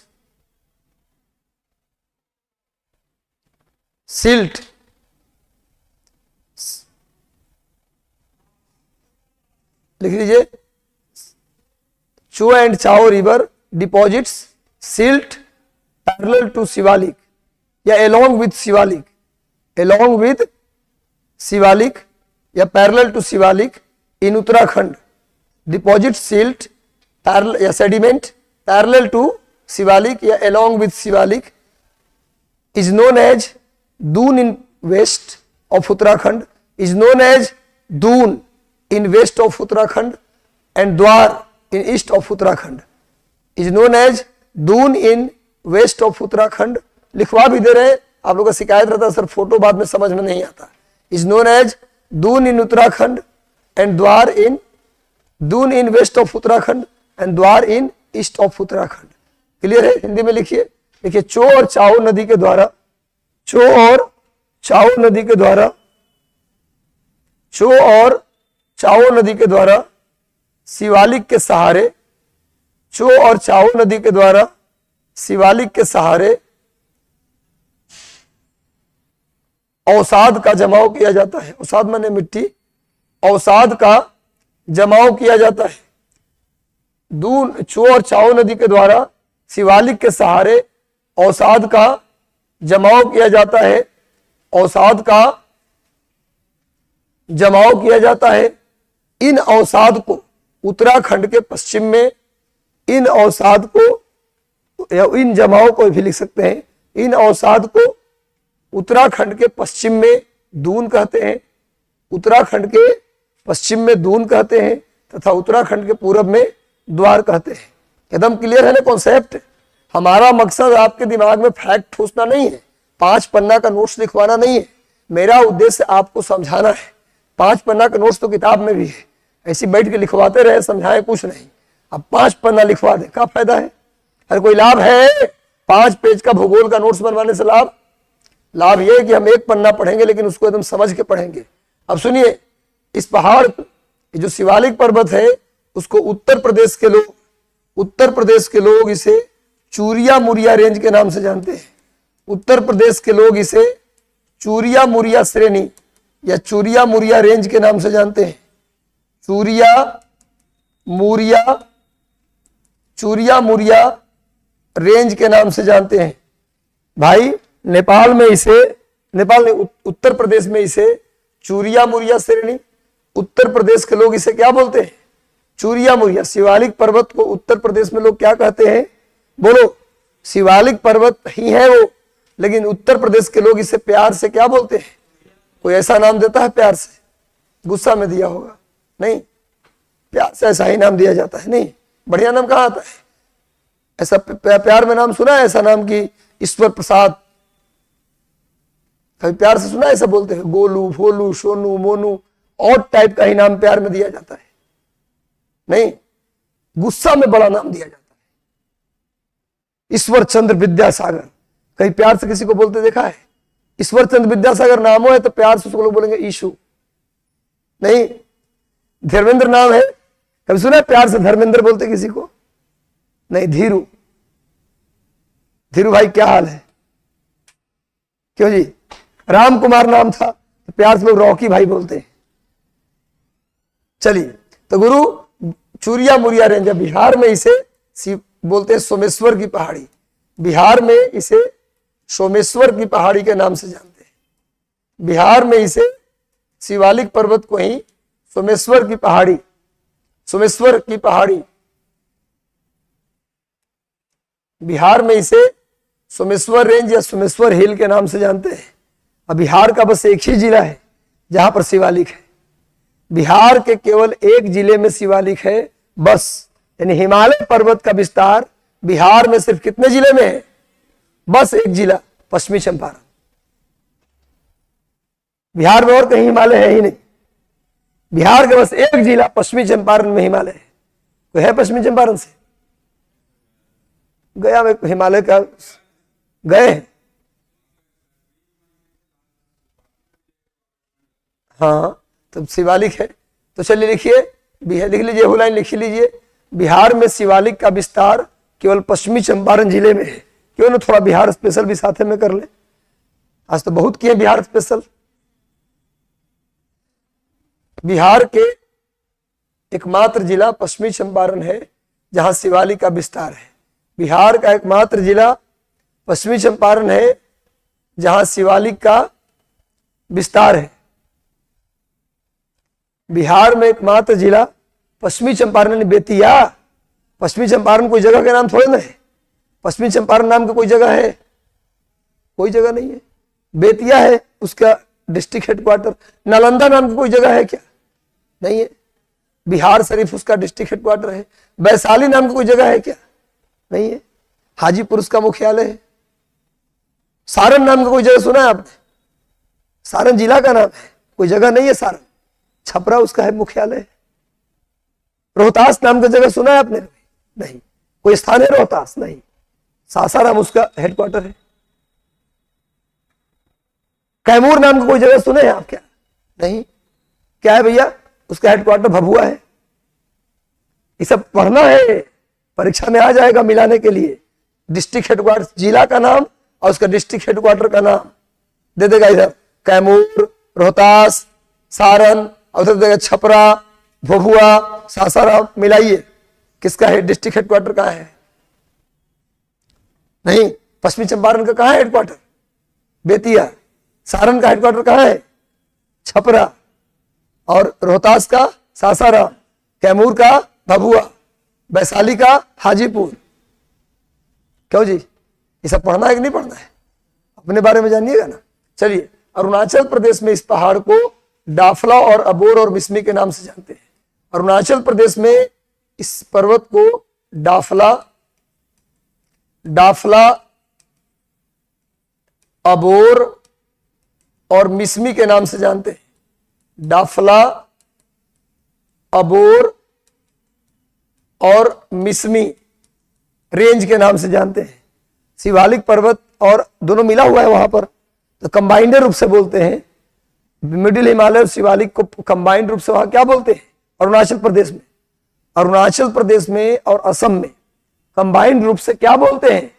silt, लिख लीजिए। Cho and Chao river deposits silt parallel to Shivalik या along with Shivalik, along with Shivalik या parallel to Shivalik in Uttarakhand. Deposit silt या सेडिमेंट पैरेलल टू शिवालिक या along with Shivalik is known as Doon in west of Uttarakhand, is known as Doon in west of Uttarakhand and द्वार in east of Uttarakhand, is known as Doon in west of Uttarakhand. लिखवा भी दे रहे हैं, आप लोगों का शिकायत रहता है सर फोटो बाद में समझ में नहीं आता। Is known as Doon in Uttarakhand and Dwar in, Doon in west of Uttarakhand and Dwar in east of Uttarakhand. Clear है। हिंदी में लिखिए। देखिए, चो और चाओ नदी के द्वारा, चो और चाओ नदी के द्वारा, चो और चाओ नदी के द्वारा शिवालिक के सहारे, चो और चाओ नदी के द्वारा शिवालिक के सहारे अवसाद का जमाव किया जाता है। अवसाद माने मिट्टी, अवसाद का जमाव किया जाता है। दून, चो और चाओ नदी के द्वारा शिवालिक के सहारे अवसाद का जमाव किया जाता है। अवसाद का जमाव किया जाता है। इन अवसाद को उत्तराखंड के पश्चिम में, इन अवसाद को या इन जमाव को भी लिख सकते हैं, इन अवसाद को उत्तराखंड के पश्चिम में दून कहते हैं, उत्तराखंड के पश्चिम में दून कहते हैं तथा उत्तराखंड के पूरब में द्वार कहते हैं। एकदम क्लियर है ना कॉन्सेप्ट। हमारा मकसद आपके दिमाग में फैक्ट ठूसना नहीं है, 5 पन्ना का नोट्स लिखवाना नहीं है। मेरा उद्देश्य आपको समझाना है। 5 पन्ना का नोट्स तो किताब में भी है, ऐसी बैठ के लिखवाते रहे, समझाए कुछ नहीं। अब 5 पन्ना लिखवा दे, क्या फायदा है? अरे कोई लाभ है 5 पेज का भूगोल का नोट्स बनवाने से? लाभ यह है कि हम 1 पन्ना पढ़ेंगे लेकिन उसको एकदम समझ के पढ़ेंगे। अब सुनिए, इस पहाड़ जो शिवालिक पर्वत है उसको उत्तर प्रदेश के लोग इसे चूरिया मुरिया रेंज के नाम से जानते हैं। उत्तर प्रदेश के लोग इसे चूरिया मुरिया श्रेणी या चूरिया मुरिया रेंज के नाम से जानते हैं। चूरिया मुरिया रेंज के नाम से जानते हैं। भाई नेपाल में उत्तर प्रदेश में इसे चूरिया मुरिया श्रेणी, उत्तर प्रदेश के लोग इसे क्या बोलते हैं? चूरिया मुरिया। शिवालिक पर्वत को उत्तर प्रदेश में लोग क्या कहते हैं? बोलो। शिवालिक पर्वत ही है वो, लेकिन उत्तर प्रदेश के लोग इसे प्यार से क्या बोलते हैं? कोई ऐसा नाम देता है प्यार से? गुस्सा में दिया होगा? नहीं, प्यार से ऐसा ही नाम दिया जाता है। नहीं, बढ़िया नाम कहाँ आता है? ऐसा प्यार में नाम सुना है ऐसा नाम की ईश्वर प्रसाद? कभी प्यार से सुना है ऐसा बोलते हैं? गोलू, भोलू, सोनू, मोनू और टाइप का ही नाम प्यार में दिया जाता है। नहीं, गुस्सा में बड़ा नाम दिया जाता है। ईश्वर चंद्र विद्यासागर, कहीं प्यार से किसी को बोलते देखा है? ईश्वर चंद्र विद्यासागर नाम हो है तो प्यार से उसको लोग बोलेंगे ईशु। नहीं, धर्मेंद्र नाम है, कभी सुना है प्यार से धर्मेंद्र बोलते किसी को? नहीं। धीरू भाई क्या हाल है? क्यों जी? राम कुमार नाम था तो प्यार से लोग रॉकी भाई बोलते हैं। चलिए, तो गुरु चूरिया मुरिया रेंज, बिहार में इसे बोलते हैं सोमेश्वर की पहाड़ी। बिहार में इसे सोमेश्वर की पहाड़ी के नाम से जानते हैं। बिहार में इसे शिवालिक पर्वत को ही सोमेश्वर की पहाड़ी बिहार में इसे सोमेश्वर रेंज या सोमेश्वर हिल के नाम से जानते हैं। अब बिहार का बस एक ही जिला है जहां पर शिवालिक है। बिहार के केवल एक जिले में शिवालिक है बस, यानी हिमालय पर्वत का विस्तार बिहार में सिर्फ कितने जिले में है? बस एक जिला, पश्चिमी चंपारण। बिहार में और कहीं हिमालय है ही नहीं। बिहार का बस एक जिला पश्चिमी चंपारण में हिमालय है। कोई है पश्चिमी चंपारण से? गया में हिमालय का गए? हाँ, तब शिवालिक है। तो चलिए लिखिए, लिख लीजिए, वो लाइन लिख लीजिए। बिहार में शिवालिक का विस्तार केवल पश्चिमी चंपारण जिले में है। क्यों ना थोड़ा बिहार स्पेशल भी साथ में कर ले? आज तो बहुत किए बिहार स्पेशल। बिहार के एकमात्र जिला पश्चिमी चंपारण है जहां शिवालिक का विस्तार है। बिहार का एकमात्र जिला पश्चिमी चंपारण है जहां शिवालिक का विस्तार है। बिहार में एकमात्र जिला पश्चिमी चंपारण, बेतिया। पश्चिमी चंपारण कोई जगह के नाम थोड़े ना है। पश्चिमी चंपारण नाम की कोई जगह है? कोई जगह नहीं है। बेतिया है उसका डिस्ट्रिक्ट हेडक्वार्टर। नालंदा नाम की कोई जगह है क्या? नहीं है। बिहार शरीफ उसका डिस्ट्रिक्ट हेडक्वार्टर है। वैशाली नाम की कोई जगह है क्या? नहीं है। हाजीपुर उसका मुख्यालय है। सारण नाम का कोई जगह सुना है आपने? सारण जिला का नाम है, कोई जगह नहीं है सारण। छपरा उसका है मुख्यालय। रोहतास नाम का जगह सुना है आपने? नहीं। कोई स्थान है रोहतास? नहीं। सासाराम उसका हेडक्वार्टर है। कैमूर नाम का कोई जगह सुने हैं आप क्या? नहीं। क्या है भैया? उसका हेडक्वार्टर भभुआ है। ये सब पढ़ना है, परीक्षा में आ जाएगा मिलाने के लिए। डिस्ट्रिक्ट हेडक्वार्टर, जिला का नाम और उसका डिस्ट्रिक्ट हेडक्वार्टर का नाम दे देगा इधर। कैमूर, रोहतास, सारण, और उधर देखिए छपरा, भभुआ, सासाराम, मिलाइए किसका है डिस्ट्रिक्ट हेडक्वार्टर कहाँ है? नहीं, पश्चिमी चंपारण का कहाँ है हेडक्वार्टर? बेतिया। सारण का हेडक्वार्टर कहाँ है? छपरा। और रोहतास का सासाराम, कैमूर का भभुआ, वैशाली का हाजीपुर। क्यों जी, ये सब पढ़ना है कि नहीं पढ़ना है? अपने बारे में जानिएगा ना। चलिए, अरुणाचल प्रदेश में इस पहाड़ को डाफला और अबोर और मिसमी के नाम से जानते हैं। अरुणाचल प्रदेश में इस पर्वत को डाफला, अबोर और मिसमी के नाम से जानते हैं। डाफला, अबोर और मिसमी रेंज के नाम से जानते हैं। शिवालिक पर्वत और दोनों मिला हुआ है वहां पर, तो कंबाइंड रूप से बोलते हैं। मिडिल हिमालय और शिवालिक को कंबाइंड रूप से वहां क्या बोलते हैं? अरुणाचल प्रदेश में। अरुणाचल प्रदेश में और असम में कंबाइंड रूप से क्या बोलते हैं?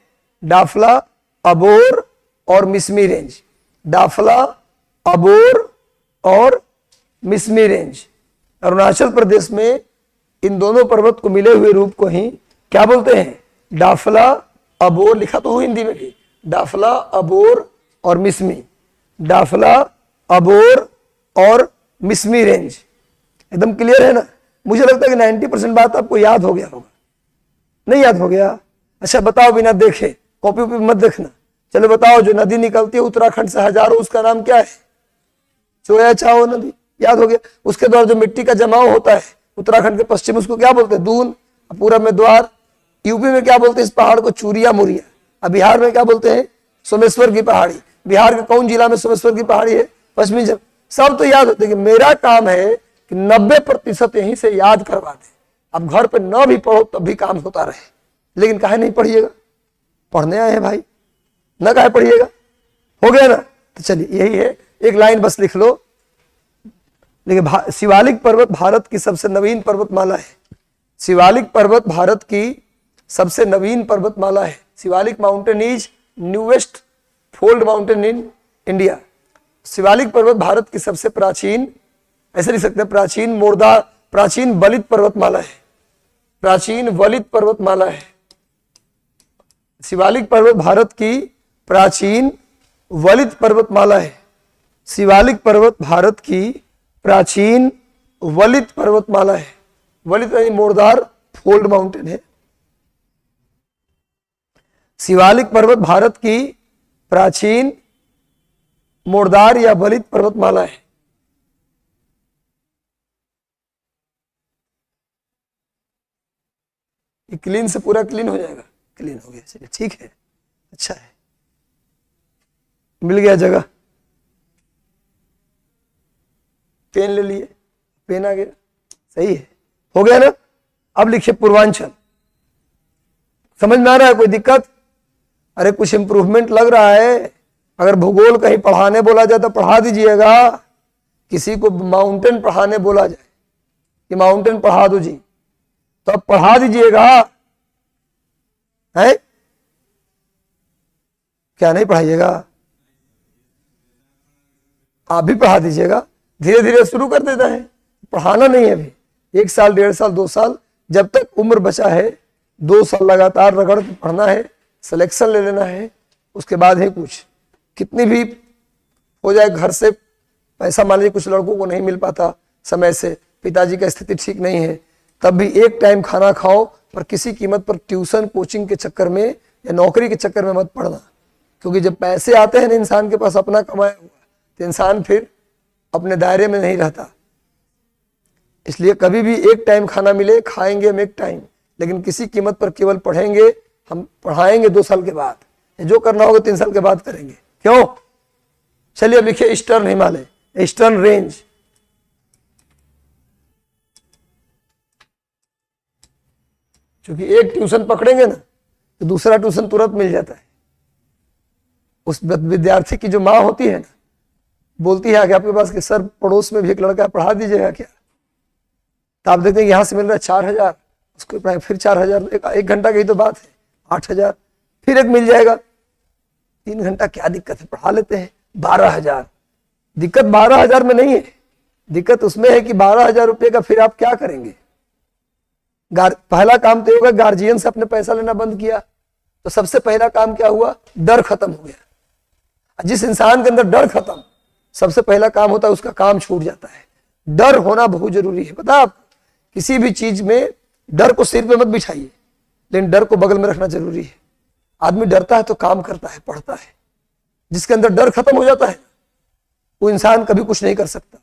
डाफला, अबोर और मिसमी रेंज। डाफला, अबोर और मिसमी रेंज। अरुणाचल प्रदेश में इन दोनों पर्वत को मिले हुए रूप को ही क्या बोलते हैं? डाफला, अबोर, लिखा तो हो हिंदी में भी, डाफला, अबोर और मिसमी। डाफला, अबोर और मिसमी रेंज। एकदम क्लियर है ना? मुझे लगता है कि 90% बात आपको याद हो गया होगा। नहीं याद हो गया? अच्छा बताओ, बिना देखे, कॉपी वॉपी मत देखना। चलो बताओ, जो नदी निकलती है उत्तराखंड से हजारों, उसका नाम क्या है? चोया चाओ नदी। याद हो गया? उसके द्वारा जो मिट्टी का जमाव होता है उत्तराखंड के पश्चिम, उसको क्या बोलते हैं? दून। पूरब में द्वार। यूपी में क्या बोलते हैं इस पहाड़ को? चूरिया मुरिया। अब बिहार में क्या बोलते हैं? सोमेश्वर की पहाड़ी। बिहार के कौन जिला में सोमेश्वर की पहाड़ी है? पश्चिमी जब। सब तो याद होते हैं। कि मेरा काम है कि 90% यहीं से याद करवा दे। अब घर पे न भी पढ़ो तब भी काम होता रहे, लेकिन काहे नहीं पढ़िएगा? पढ़ने आए हैं भाई, न काहे पढ़िएगा? हो गया ना? तो चलिए, यही है, एक लाइन बस लिख लो। लेकिन शिवालिक पर्वत भारत की सबसे नवीन पर्वतमाला है। शिवालिक पर्वत भारत की सबसे नवीन पर्वतमाला है। Shivalik mountain is newest fold mountain in India. Shivalik पर्वत भारत की सबसे प्राचीन, ऐसे लिख सकते हैं, प्राचीन वलित पर्वतमाला है। प्राचीन वलित पर्वतमाला है। शिवालिक पर्वत भारत की प्राचीन वलित पर्वतमाला है। शिवालिक पर्वत भारत की प्राचीन वलित पर्वतमाला है। वलित यानी मोरदार, फोल्ड माउंटेन है। शिवालिक पर्वत भारत की प्राचीन मोरदार या वलित पर्वतमाला है। क्लीन से पूरा क्लीन हो जाएगा। क्लीन हो गया, चलिए ठीक है, अच्छा है, मिल गया जगह। पेन ले लिए, पेन आ गया, सही है, हो गया ना? अब लिखिए पूर्वांचल। समझ में आ रहा है? कोई दिक्कत? अरे कुछ इंप्रूवमेंट लग रहा है। अगर भूगोल कहीं पढ़ाने बोला जाए तो पढ़ा दीजिएगा। किसी को माउंटेन पढ़ाने बोला जाए कि माउंटेन पढ़ा दो जी, तो अब पढ़ा दीजिएगा, है क्या? नहीं पढ़ाइएगा? आप भी पढ़ा दीजिएगा। धीरे धीरे शुरू कर देता है। पढ़ाना नहीं है अभी, 1 साल, 1.5 साल, 2 साल, जब तक उम्र बचा है 2 साल लगातार रगड़ के पढ़ना है, सिलेक्शन ले लेना है। उसके बाद ही कुछ, कितनी भी हो जाए घर से पैसा, मान लीजिए कुछ लड़कों को नहीं मिल पाता समय से, पिताजी का स्थिति ठीक नहीं है, तब भी एक टाइम खाना खाओ, पर किसी कीमत पर ट्यूशन कोचिंग के चक्कर में या नौकरी के चक्कर में मत पड़ना। क्योंकि जब पैसे आते हैं ना इंसान के पास अपना कमाया हुआ, तो इंसान फिर अपने दायरे में नहीं रहता। इसलिए कभी भी एक टाइम खाना मिले, खाएंगे हम एक टाइम, लेकिन किसी कीमत पर केवल पढ़ेंगे, हम पढ़ाएंगे 2 साल के बाद, जो करना होगा 3 साल के बाद करेंगे। क्यों? चलिए अब लिखिए ईस्टर्न हिमालय, ईस्टर्न रेंज। क्योंकि एक ट्यूशन पकड़ेंगे ना तो दूसरा ट्यूशन तुरंत मिल जाता है। उस विद्यार्थी की जो माँ होती है ना, बोलती है कि आपके पास कि सर पड़ोस में भी एक लड़का, पढ़ा दीजिएगा क्या? तो आप देखते हैं यहाँ से मिल रहा है 4,000, उसको पढ़ाए फिर 4,000, 1 घंटा की तो बात है 8,000, फिर एक मिल जाएगा 3 घंटा, क्या दिक्कत है, पढ़ा लेते हैं 12,000। दिक्कत 12,000 में नहीं है, दिक्कत उसमें है कि 12,000 रुपये का फिर आप क्या करेंगे। पहला काम तो होगा गार्जियन से अपने पैसा लेना बंद किया, तो सबसे पहला काम क्या हुआ, डर खत्म हो गया। जिस इंसान के अंदर डर खत्म, सबसे पहला काम होता है उसका काम छूट जाता है। डर होना बहुत जरूरी है। पता आप किसी भी चीज में डर को सिर पे मत बिछाइए, लेकिन डर को बगल में रखना जरूरी है। आदमी डरता है तो काम करता है, पढ़ता है। जिसके अंदर डर खत्म हो जाता है वो इंसान कभी कुछ नहीं कर सकता।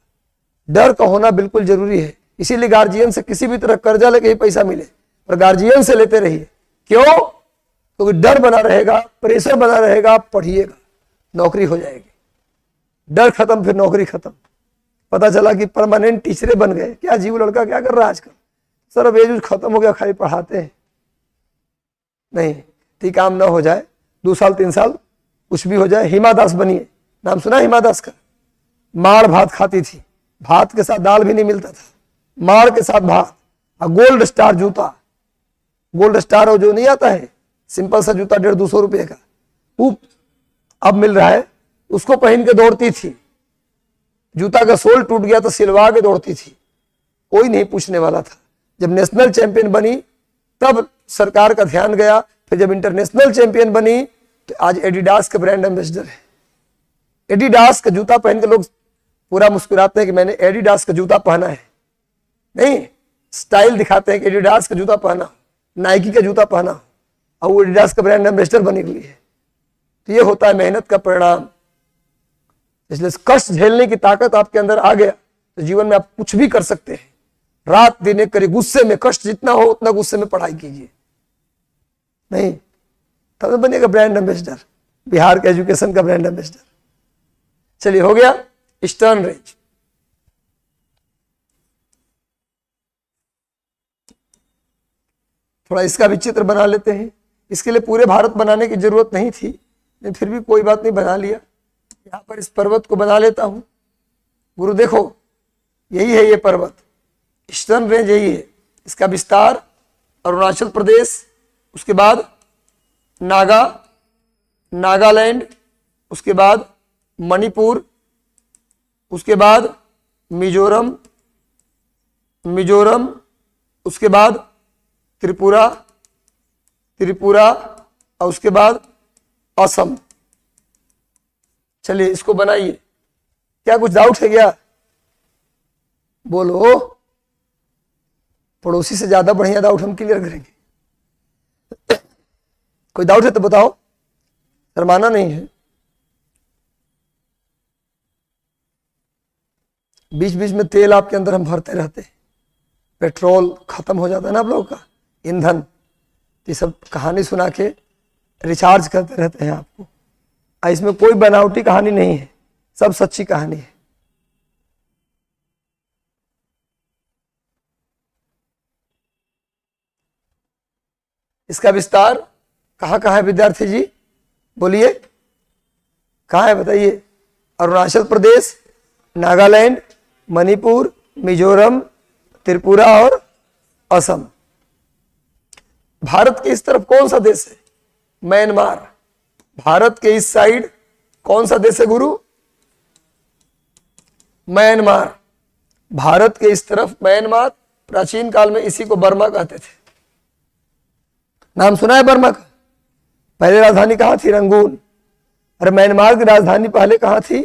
डर का होना बिल्कुल जरूरी है। इसीलिए गार्जियन से किसी भी तरह कर्जा लेके ही पैसा मिले, और गार्जियन से लेते रहिए। क्यों? क्योंकि डर बना रहेगा, प्रेशर बना रहेगा, पढ़िएगा, नौकरी हो जाएगी। डर खत्म, फिर नौकरी खत्म। पता चला कि परमानेंट टीचरे बन गए। क्या जीव लड़का क्या कर रहा है आजकल? सर अब एज खत्म हो गया, खाली पढ़ाते हैं। नहीं, तो काम ना हो जाए, 2 साल 3 साल कुछ भी हो जाए। हिमा दास बनिए, नाम सुना हिमा दास का? माड़ भात खाती थी, भात के साथ दाल भी नहीं मिलता था, माड़ के साथ भात। और गोल्ड स्टार जूता, गोल्ड स्टार जो नहीं आता है, सिंपल सा जूता 150-200 रुपये का, वो अब मिल रहा है, उसको पहन के दौड़ती थी। जूता का सोल टूट गया तो सिलवा के दौड़ती थी, कोई नहीं पूछने वाला था। जब नेशनल चैंपियन बनी तब सरकार का ध्यान गया। फिर जब इंटरनेशनल चैंपियन बनी तो आज एडिडास का ब्रांड एम्बेसडर है। एडिडास का जूता पहन के लोग पूरा मुस्कुराते हैं कि मैंने एडिडास का जूता पहना है। नहीं, स्टाइल दिखाते हैं कि एडिडास का जूता पहना, नाइकी का जूता पहना, और वो एडिडास का ब्रांड एम्बेसडर बनी हुई है। तो ये होता है मेहनत का परिणाम। इसलिए कष्ट झेलने की ताकत आपके अंदर आ गया तो जीवन में आप कुछ भी कर सकते हैं। रात दिन एक करिए, गुस्से में, कष्ट जितना हो उतना गुस्से में पढ़ाई कीजिए। नहीं, तब तो बनेगा ब्रांड एम्बेसडर, बिहार के एजुकेशन का ब्रांड एम्बेसडर। चलिए, हो गया ईस्टर्न रेंज। थोड़ा इसका भी चित्र बना लेते हैं। इसके लिए पूरे भारत बनाने की जरूरत नहीं थी, लेकिन फिर भी कोई बात नहीं, बना लिया। यहां पर इस पर्वत को बना लेता हूं। गुरु देखो, यही है ये पर्वत, ईस्टर्न रेंज यही है। इसका विस्तार अरुणाचल प्रदेश, उसके बाद नागालैंड, उसके बाद मणिपुर, उसके बाद मिजोरम, उसके बाद त्रिपुरा, और उसके बाद असम। चलिए इसको बनाइए। क्या कुछ डाउट है क्या? बोलो। पड़ोसी से ज्यादा बढ़िया डाउट हम क्लियर करेंगे। कोई डाउट है तो बताओ, शर्माना नहीं है। बीच बीच में तेल आपके अंदर हम भरते रहते हैं, पेट्रोल खत्म हो जाता है ना आप लोगों का, ईंधन। ये सब कहानी सुना के रिचार्ज करते रहते हैं आपको। इसमें कोई बनावटी कहानी नहीं है, सब सच्ची कहानी है। इसका विस्तार कहाँ कहाँ है विद्यार्थी जी? बोलिए, कहाँ है बताइए? अरुणाचल प्रदेश, नागालैंड, मणिपुर, मिजोरम, त्रिपुरा और असम। भारत के इस तरफ कौन सा देश है? म्यांमार। भारत के इस साइड कौन सा देश है गुरु? म्यांमार। भारत के इस तरफ म्यांमार। प्राचीन काल में इसी को बर्मा कहते थे। नाम सुना है बर्मा का? पहले राजधानी कहां थी? रंगून। अरे म्यांमार की राजधानी पहले कहां थी?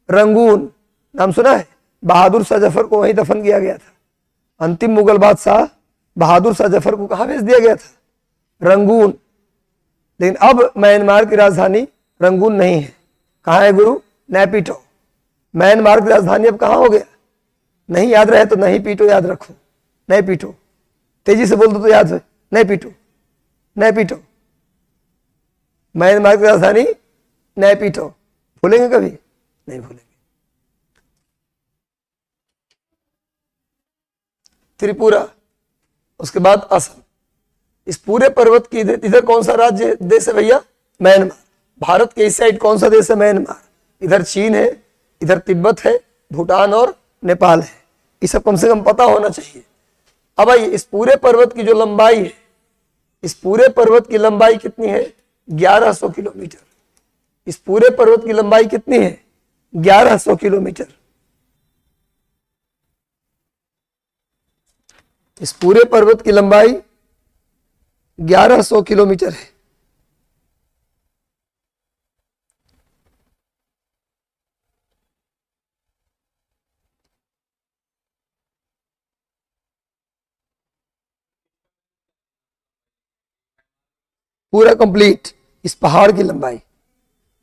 रंगून। नाम सुना है? बहादुर शाह जफर को वहीं दफन किया गया था। अंतिम मुगल बादशाह बहादुर शाह जफर को कहां भेज दिया गया था? रंगून। लेकिन अब म्यांमार की राजधानी रंगून नहीं है। कहां है गुरु? नैपीटो। म्यांमार की राजधानी अब कहां हो गया? नहीं याद रहे तो नहीं पीटो याद रखो। नैपीटो। तेजी से बोल दो तो याद है। नैपीटो, नैपीटो। म्यांमार की राजधानी नैपीटो। भूलेंगे कभी? नहीं भूलेंगे। त्रिपुरा, उसके बाद असम। इस पूरे पर्वत की इधर कौन सा राज्य देश है भैया? म्यांमार। भारत के इस साइड कौन सा देश है? म्यांमार। इधर चीन है, इधर तिब्बत है, भूटान और नेपाल है। ये सब कम से कम पता होना चाहिए। अब आइए, इस पूरे पर्वत की जो लंबाई है, इस पूरे पर्वत की लंबाई कितनी है? 1100 किलोमीटर। इस पूरे पर्वत की लंबाई कितनी है? 1100 किलोमीटर। इस पूरे पर्वत की लंबाई 1100 किलोमीटर है। पूरा कंप्लीट इस पहाड़ की लंबाई।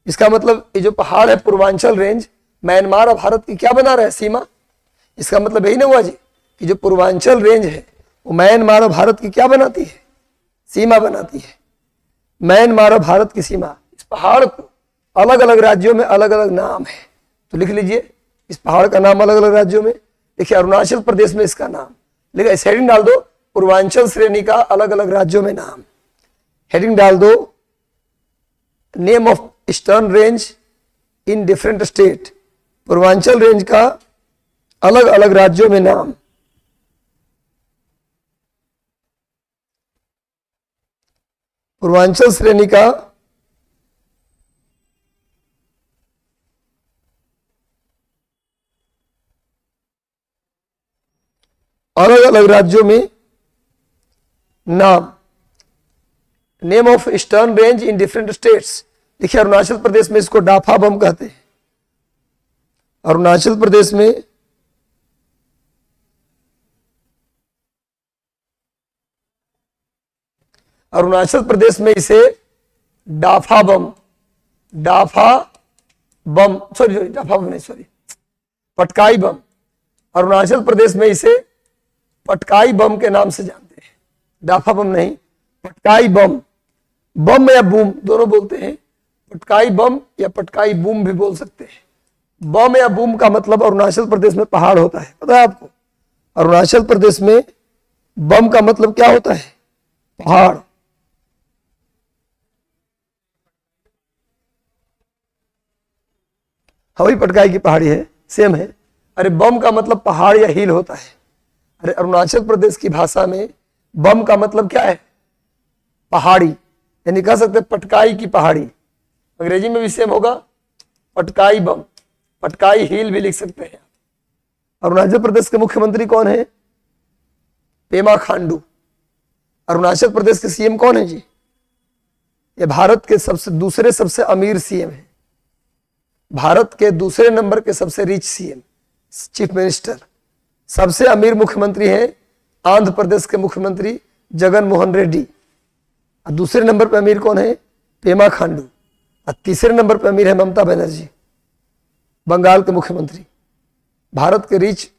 इसका मतलब ये जो पहाड़ है पूर्वांचल रेंज, म्यांमार और भारत की क्या बना रहा है? सीमा। इसका मतलब यही ना हुआ जी कि जो पूर्वांचल रेंज है वो म्यांमार और भारत की क्या बनाती है? सीमा बनाती है। म्यांमार और भारत की सीमा। इस पहाड़ को अलग अलग राज्यों में अलग अलग नाम है, तो लिख लीजिए इस पहाड़ का नाम अलग अलग राज्यों में। देखिए अरुणाचल प्रदेश में इसका नाम, लेकिन इस हेडिंग डाल दो पूर्वांचल श्रेणी का अलग अलग राज्यों में नाम। हेडिंग डाल दो name of eastern range in different state. Purvanchal range का अलग अलग राज्यों में नाम। पूर्वांचल श्रेणी का अलग अलग राज्यों में नाम। Name of eastern range in different states. देखिए अरुणाचल प्रदेश में इसको डाफा बम कहते हैं। अरुणाचल प्रदेश में इसे डाफा बम, पटकाई बम। अरुणाचल प्रदेश में इसे पटकाई बम के नाम से जानते हैं। डाफा बम नहीं, पटकाई बम। बम या बूम दोनों बोलते हैं। पटकाई बम या पटकाई बूम भी बोल सकते हैं। बम या बूम का मतलब अरुणाचल प्रदेश में पहाड़ होता है, पता है आपको? अरुणाचल प्रदेश में बम का मतलब क्या होता है? पहाड़। हवाई पटकाई की पहाड़ी है, सेम है। अरे बम का मतलब पहाड़ या हिल होता है। अरे अरुणाचल प्रदेश की भाषा में बम का मतलब क्या है? पहाड़ी, यानी कह सकते पटकाई की पहाड़ी। अंग्रेजी में भी सेम होगा, पटकाई बम, पटकाई हिल भी लिख सकते हैं। अरुणाचल प्रदेश के मुख्यमंत्री कौन है? पेमा खांडू। अरुणाचल प्रदेश के सीएम कौन है जी? ये भारत के दूसरे सबसे अमीर सीएम है। भारत के दूसरे नंबर के सबसे रिच सीएम, चीफ मिनिस्टर। सबसे अमीर मुख्यमंत्री है आंध्र प्रदेश के मुख्यमंत्री जगन मोहन रेड्डी। और दूसरे नंबर पर अमीर कौन है? पेमा खांडू। और तीसरे नंबर पर अमीर है ममता बनर्जी, बंगाल के मुख्यमंत्री। भारत के रिच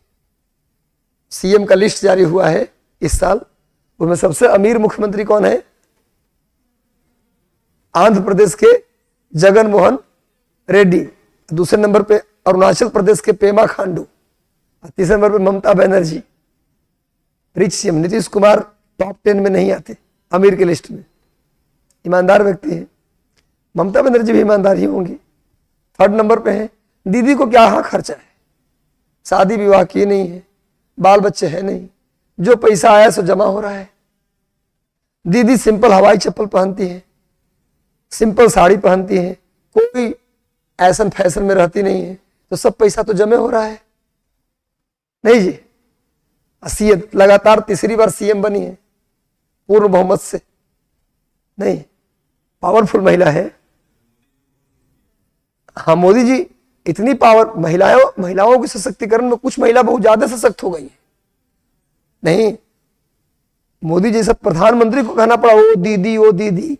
सीएम का लिस्ट जारी हुआ है इस साल, उसमें सबसे अमीर मुख्यमंत्री कौन है? आंध्र प्रदेश के जगन मोहन रेड्डी। दूसरे नंबर पे अरुणाचल प्रदेश के पेमा खांडू। और तीसरे नंबर पे Mamata Banerjee, rich CM. Nitish Kumar top 10 में नहीं आते अमीर के लिस्ट में, ईमानदार व्यक्ति है। ममता बनर्जी भी ईमानदार ही होंगी। थर्ड नंबर पे है। दीदी को क्या हाँ खर्चा है, शादी विवाह की नहीं है, बाल बच्चे है नहीं, जो पैसा आया सो जमा हो रहा है। दीदी सिंपल हवाई चप्पल पहनती है, सिंपल साड़ी पहनती है, कोई ऐसा फैशन में रहती नहीं है, तो सब पैसा तो जमे हो रहा है। नहीं जी, सीएम लगातार तीसरी बार सीएम बनी है पूर्ण बहुमत से। नहीं, पावरफुल महिला है। हाँ मोदी जी इतनी पावर, महिलाओं के सशक्तिकरण में कुछ महिला बहुत ज्यादा सशक्त हो गई है। नहीं, मोदी जी सब प्रधानमंत्री को कहना पड़ा ओ दीदी ओ दीदी,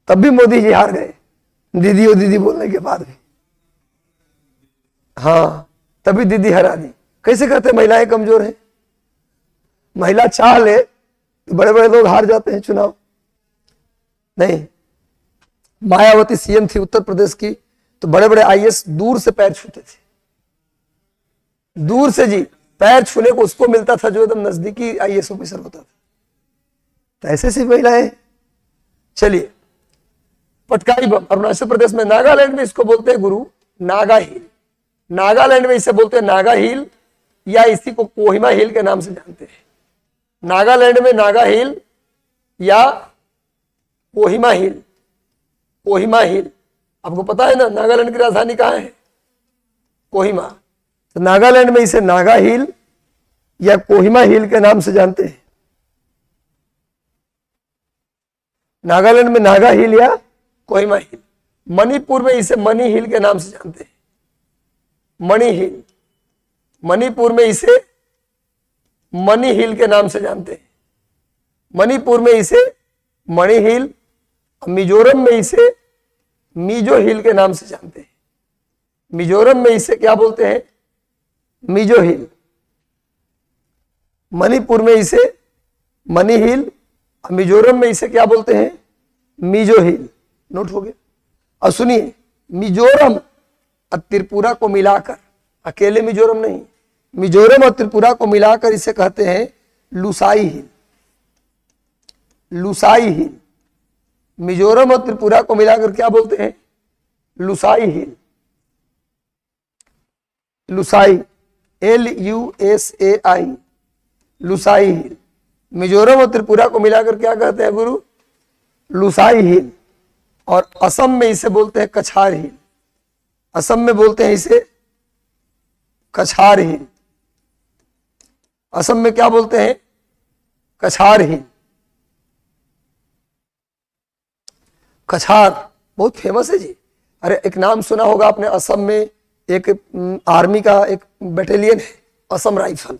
तब भी मोदी जी हार गए दीदी ओ दीदी बोलने के बाद भी। हाँ, तभी दीदी हरा दी। कैसे कहते महिलाएं कमजोर हैं? महिला चाह ले तो बड़े बड़े लोग हार जाते हैं चुनाव। नहीं, मायावती सीएम थी उत्तर प्रदेश की, तो बड़े बड़े आईएएस दूर से पैर छूते थे, दूर से जी। पैर छूने को उसको मिलता था जो एकदम नजदीकी आईएएस ऑफिसर होता था। तो ऐसे सी महिलाएं। चलिए, पटकाई बम अरुणाचल प्रदेश में। नागालैंड में इसको बोलते हैं गुरु नागा हिल। नागालैंड में इसे बोलते हैं नागा हिल, या इसी को कोहिमा हिल के नाम से जानते हैं। नागालैंड में नागा हिल या कोहिमा हिल। कोहिमा हिल, आपको पता है ना नागालैंड की राजधानी कहाँ है? कोहिमा। तो नागालैंड में इसे नागा हिल या कोहिमा हिल के नाम से जानते हैं? नागालैंड में नागा हिल या कोहिमा हिल। मणिपुर में इसे मणि हिल के नाम से जानते हैं। मणि हिल, मणिपुर में इसे मणि हिल के नाम से जानते हैं। मणिपुर में इसे मणि हिल, मिजोरम में इसे मिजो हिल के नाम से जानते हैं। मिजोरम में इसे क्या बोलते हैं? मिजो हिल। मणिपुर में इसे मणि हिल, मिजोरम में इसे क्या बोलते हैं? मिजो हिल। नोट हो गया। और सुनिए, मिजोरम और त्रिपुरा को मिलाकर, अकेले मिजोरम नहीं, मिजोरम और त्रिपुरा को मिलाकर इसे कहते हैं लुसाई हिल। लुसाई हिल। मिजोरम और त्रिपुरा को मिलाकर क्या बोलते हैं? लुसाई हिल। लुसाई, LUSAI, लुसाई हिल। मिजोरम और त्रिपुरा को मिलाकर क्या कहते हैं गुरु? लुसाई हिल। और असम में इसे बोलते हैं कछार हिल। असम में बोलते हैं इसे कछार हिल। असम में क्या बोलते हैं? कछार हिल। कछार बहुत फेमस है जी। अरे एक नाम सुना होगा आपने, असम में एक आर्मी का एक बटालियन है, असम राइफल।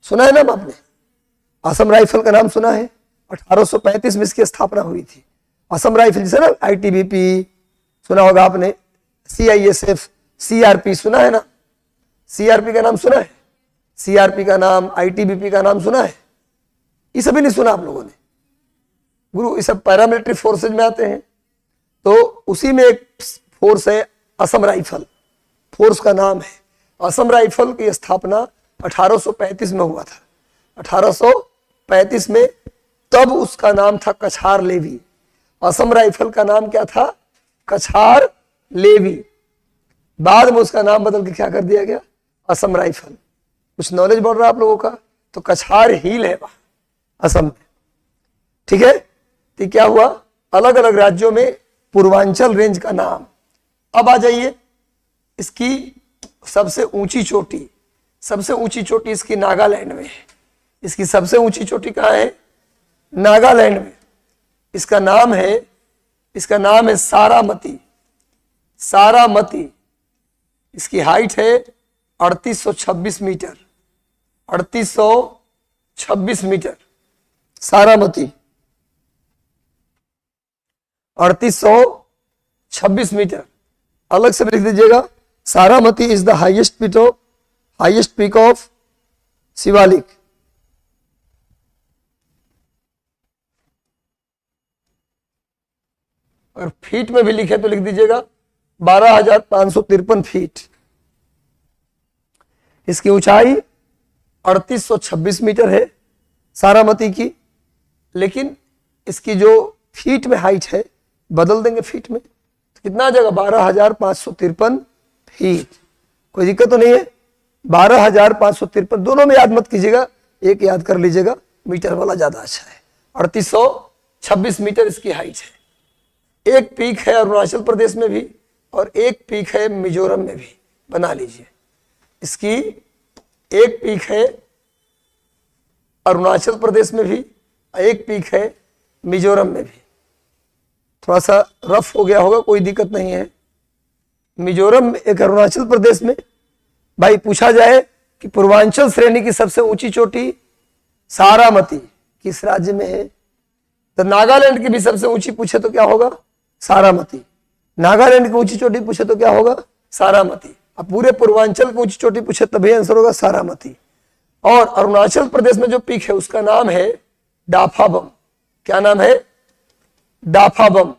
सुना है ना आपने? असम राइफल का नाम सुना है? 1835 में इसकी स्थापना हुई थी। असम राइफल, जैसे ना ITBP सुना होगा आपने, CISF, CRP सुना है ना? CRP का नाम सुना है? CRP का नाम, ITBP का नाम सुना है? ये सभी नहीं सुना आप लोगों ने? गुरु, ये सब पैरामिलिट्री फोर्सेज में आते हैं। तो उसी में एक फोर्स है असम राइफल, फोर्स का नाम है। असम राइफल की स्थापना 1835 में हुआ था। 1835 में, तब उसका नाम था कछार लेवी। असम राइफल का नाम क्या था? कछार लेवी। बाद में उसका नाम बदल के क्या कर दिया गया? असम राइफल। कुछ नॉलेज बढ़ रहा है आप लोगों का? तो कछार हिल है वहां असम में। ठीक है, तो क्या हुआ? अलग अलग राज्यों में पूर्वांचल रेंज का नाम। अब आ जाइए, इसकी सबसे ऊंची चोटी, सबसे ऊंची चोटी इसकी नागालैंड में है। इसकी सबसे ऊंची चोटी कहाँ है? नागालैंड में। इसका नाम है सारामती। सारामती। इसकी हाइट है 3826 मीटर। 3826 मीटर सारामती। 3826 मीटर। अलग से लिख दीजिएगा, Saramati is the highest peak of Shivalik. और फीट में भी लिखे तो लिख दीजिएगा 12,553 फीट। इसकी ऊंचाई 3826 मीटर है सारामती की। लेकिन इसकी जो फीट में हाइट है, बदल देंगे फीट में तो कितना आ जाएगा? 12,553 फीट। कोई दिक्कत तो नहीं है? 12,553, दोनों में याद मत कीजिएगा, एक याद कर लीजिएगा, मीटर वाला ज्यादा अच्छा है। 3826 मीटर इसकी हाइट है। एक पीक है अरुणाचल प्रदेश में भी और एक पीक है मिजोरम में भी, बना लीजिए। इसकी एक पीक है अरुणाचल प्रदेश में भी, एक पीक है मिजोरम में भी। थोड़ा सा रफ हो गया होगा, कोई दिक्कत नहीं है। मिजोरम में, एक अरुणाचल प्रदेश में। भाई पूछा जाए कि पूर्वांचल श्रेणी की सबसे ऊंची चोटी सारामती किस राज्य में है, तो नागालैंड की भी सबसे ऊंची पूछे तो क्या होगा? सारामती। नागालैंड की ऊंची चोटी पूछे तो क्या होगा? सारामती। अब पूरे पूर्वांचल की ऊंची चोटी पूछे तभी आंसर होगा सारामती। और अरुणाचल प्रदेश में जो पीक है उसका नाम है डाफाबम। क्या नाम है? डाफाबम।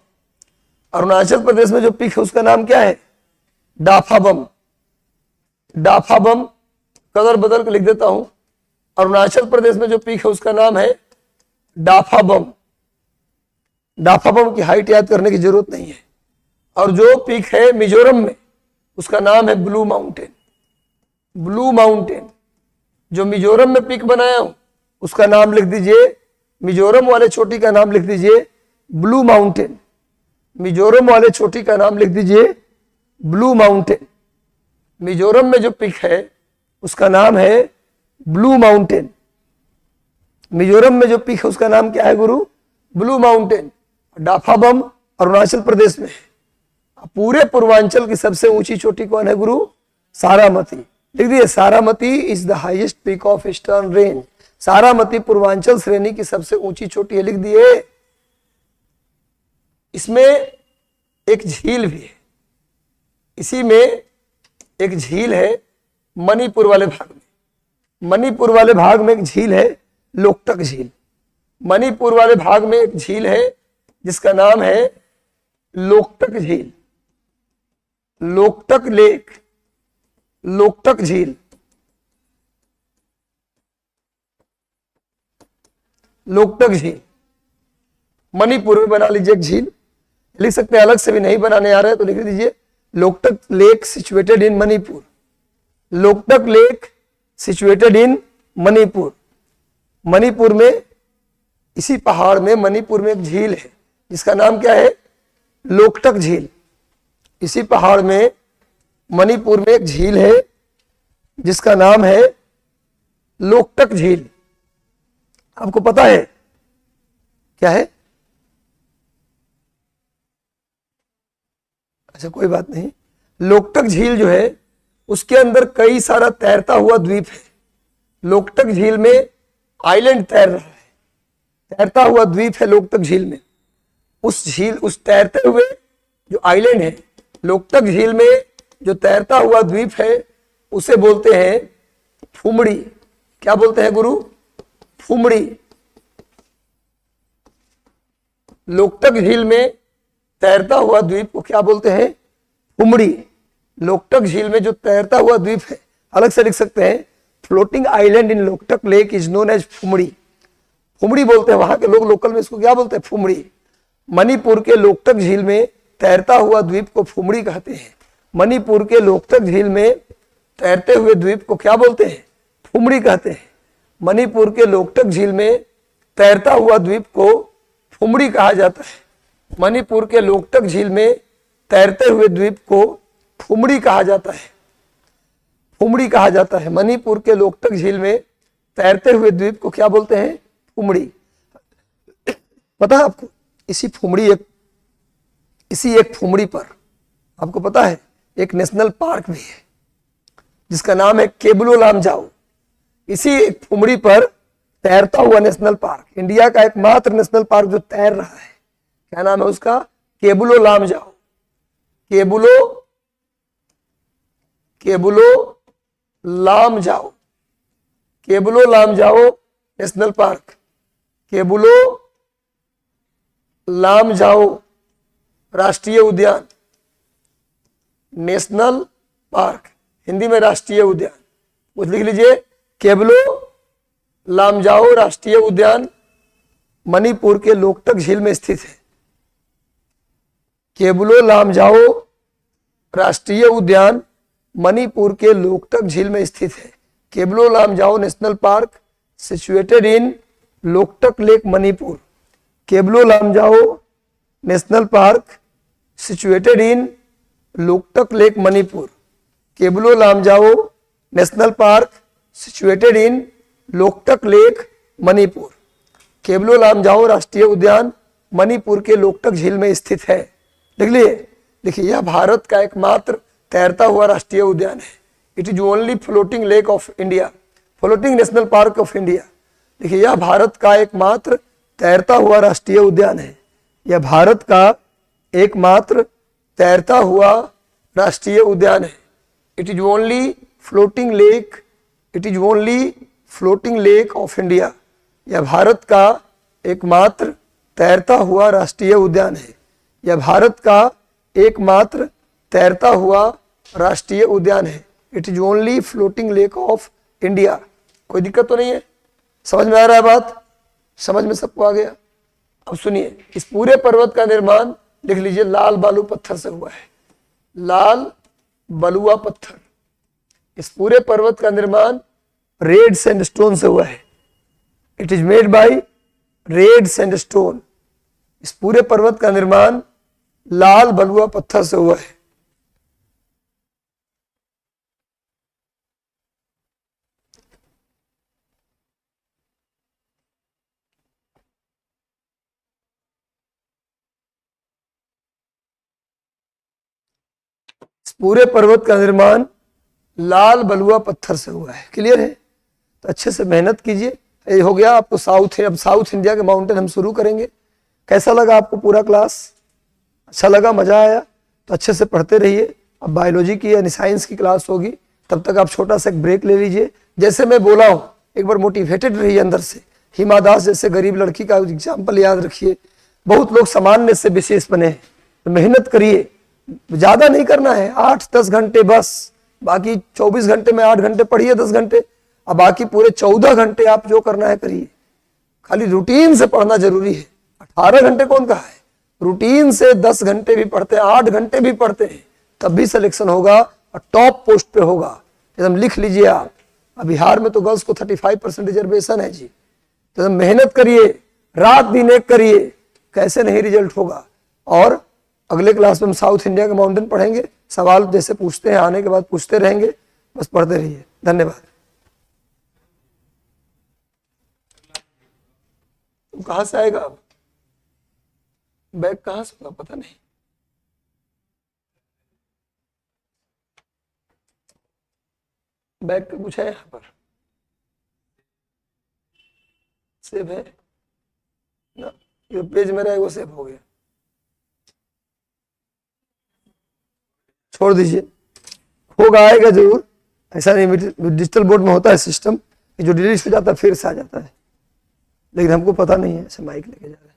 अरुणाचल प्रदेश में जो पीक है उसका नाम क्या है? डाफाबम। डाफाबम कलर बदल के लिख देता हूं। अरुणाचल प्रदेश में जो पीक है उसका नाम है डाफाबम। डाफाबम की हाइट याद करने की जरूरत नहीं है। और जो पीक है मिजोरम में उसका नाम है ब्लू माउंटेन। ब्लू माउंटेन जो मिजोरम में पीक बनाया हूं उसका नाम लिख दीजिए, मिजोरम वाले चोटी का नाम लिख दीजिए ब्लू माउंटेन। मिजोरम वाले चोटी का नाम लिख दीजिए ब्लू माउंटेन। मिजोरम में जो पीक है उसका नाम है ब्लू माउंटेन। मिजोरम में जो पीक है उसका नाम क्या है गुरु? Blue mountain. डाफाबम अरुणाचल प्रदेश में है। पूरे पूर्वांचल की सबसे ऊंची चोटी कौन है गुरु? सारामती। लिख दिए, Saramati is the highest peak of eastern range. Saramati Purvanchal श्रेणी की सबसे ऊंची चोटी है, लिख दिए। इसमें एक झील भी है, इसी में एक झील है मणिपुर वाले भाग में। मणिपुर वाले भाग में एक झील है लोकटक झील। मणिपुर वाले भाग में एक झील है जिसका नाम है लोकटक झील, लोकटक लेक, लोकटक झील। लोकटक झील मणिपुर में बना लीजिए एक झील। लिख सकते हैं, अलग से भी नहीं बनाने आ रहे तो लिख दीजिए Loktak lake situated in Manipur. Loktak lake situated in Manipur. Manipur में, इसी पहाड़ में मणिपुर में एक झील है जिसका नाम क्या है? लोकटक झील। इसी पहाड़ में मणिपुर में एक झील है जिसका नाम है लोकटक झील। आपको पता है क्या है? अच्छा कोई बात नहीं। लोकटक झील जो है उसके अंदर कई सारा तैरता हुआ द्वीप है। लोकटक झील में आइलैंड तैर रहा है, तैरता हुआ द्वीप है लोकटक झील में। उस झील, उस तैरते हुए जो आइलैंड है लोकटक झील में, जो तैरता हुआ द्वीप है उसे बोलते हैं फुमड़ी। क्या बोलते हैं गुरु? फुमड़ी। लोकटक झील में तैरता हुआ द्वीप को क्या बोलते हैं? फुमड़ी। लोकटक झील में जो तैरता हुआ द्वीप है, अलग से लिख सकते हैं, floating island in Loktak lake is known as phumdi. Phumdi बोलते हैं वहां के लोग, लोकल में इसको क्या बोलते हैं? फुमड़ी। मणिपुर के लोकटक झील में तैरता हुआ द्वीप को फुमड़ी कहते हैं। मणिपुर के लोकटक झील में तैरते हुए द्वीप को क्या बोलते हैं? फुमड़ी कहते हैं। मणिपुर के लोकटक झील में तैरता हुआ द्वीप को फुमड़ी कहा जाता है। मणिपुर के लोकटक झील में तैरते हुए द्वीप को फुमड़ी कहा जाता है। फुमड़ी कहा जाता है। मणिपुर के लोकटक झील में तैरते हुए द्वीप को क्या बोलते हैं? फुमड़ी। पता है आपको? इसी एक फुमड़ी पर आपको पता है एक नेशनल पार्क भी है जिसका नाम है केबुलो लामजाओ। इसी एक फुमड़ी पर तैरता हुआ नेशनल पार्क, इंडिया का एकमात्र नेशनल पार्क जो तैर रहा है, क्या नाम है उसका? केबुलो लामजाओ। Keibul Lamjao, Keibul Lamjao national park. केबुलो लामजाओ राष्ट्रीय उद्यान, नेशनल पार्क, हिंदी में राष्ट्रीय उद्यान। कुछ लिख लीजिए, केबुलो लामजाओ राष्ट्रीय उद्यान मणिपुर के लोकटक झील में स्थित है। केबुलो लामजाओ राष्ट्रीय उद्यान मणिपुर के लोकटक झील में स्थित है। Keibul Lamjao national park situated in Loktak lake Manipur. Keibul Lamjao national park situated in Loktak lake Manipur. Keibul Lamjao national park situated in Loktak lake Manipur. Keibul Lamjao राष्ट्रीय उद्यान मणिपुर के लोकटक झील में स्थित है। लिख लिए? देखिए, यह भारत का एकमात्र तैरता हुआ राष्ट्रीय उद्यान है। It is only floating lake of India, floating national park of India. देखिए, यह भारत का एकमात्र तैरता हुआ राष्ट्रीय उद्यान है। यह भारत का एकमात्र तैरता हुआ राष्ट्रीय उद्यान है। It is only floating lake, it is only floating lake of India. यह भारत का एकमात्र तैरता हुआ राष्ट्रीय उद्यान है। यह भारत का एकमात्र तैरता हुआ राष्ट्रीय उद्यान है। It is only floating lake of India. कोई दिक्कत तो नहीं है? समझ में आ रहा है बात? समझ में सबको आ गया? अब सुनिए, इस पूरे पर्वत का निर्माण लिख लीजिए लाल बालू पत्थर से हुआ है। लाल बलुआ पत्थर। इस पूरे पर्वत का निर्माण रेड सैंडस्टोन से हुआ है। It is made by red sandstone. इस पूरे पर्वत का निर्माण लाल बलुआ पत्थर से हुआ है। पूरे पर्वत का निर्माण लाल बलुआ पत्थर से हुआ है। क्लियर है? तो अच्छे से मेहनत कीजिए। ये हो गया आपको साउथ है। अब साउथ इंडिया के माउंटेन हम शुरू करेंगे। कैसा लगा आपको पूरा क्लास? अच्छा लगा, मजा आया? तो अच्छे से पढ़ते रहिए। अब बायोलॉजी की यानी साइंस की क्लास होगी, तब तक आप छोटा सा एक ब्रेक ले लीजिए। जैसे मैं बोला हूँ एक बार मोटिवेटेड रहिए अंदर से। हिमा दास जैसे गरीब लड़की का एग्जाम्पल याद रखिए। बहुत लोग सामान्य से विशेष बने हैं। तो मेहनत करिए, ज्यादा नहीं करना है, 8-10 घंटे बस। बाकी 24 घंटे में 8 घंटे पढ़िए, 10 घंटे। अब बाकी पूरे 14 घंटे आप जो करना है करिए। खाली रूटीन से पढ़ना जरूरी है। 18 घंटे कौन कहा है? रूटीन से 10 घंटे भी पढ़ते हैं, 8 घंटे भी पढ़ते हैं, तब भी सिलेक्शन होगा और टॉप पोस्ट पे होगा। एकदम लिख लीजिए आप। अब बिहार में तो गर्ल्स को 35% रिजर्वेशन है जी। तो मेहनत करिए, रात दिन एक करिए, कैसे नहीं रिजल्ट होगा। और अगले क्लास में हम साउथ इंडिया के माउंटेन पढ़ेंगे। सवाल जैसे पूछते हैं आने के बाद पूछते रहेंगे, बस पढ़ते रहिए। धन्यवाद। तुम कहां से आएगा? अब बैग कहां से होगा पता नहीं। बैग का कुछ है यहाँ पर? सेव है ना? ये पेज मेरा है वो सेव हो गया, छोड़ दीजिए। होगा, आएगा जरूर। ऐसा नहीं, डिजिटल बोर्ड में होता है सिस्टम जो डिलीट हो जाता है फिर से आ जाता है, लेकिन हमको पता नहीं है। ऐसे माइक लेके जा रहे हैं।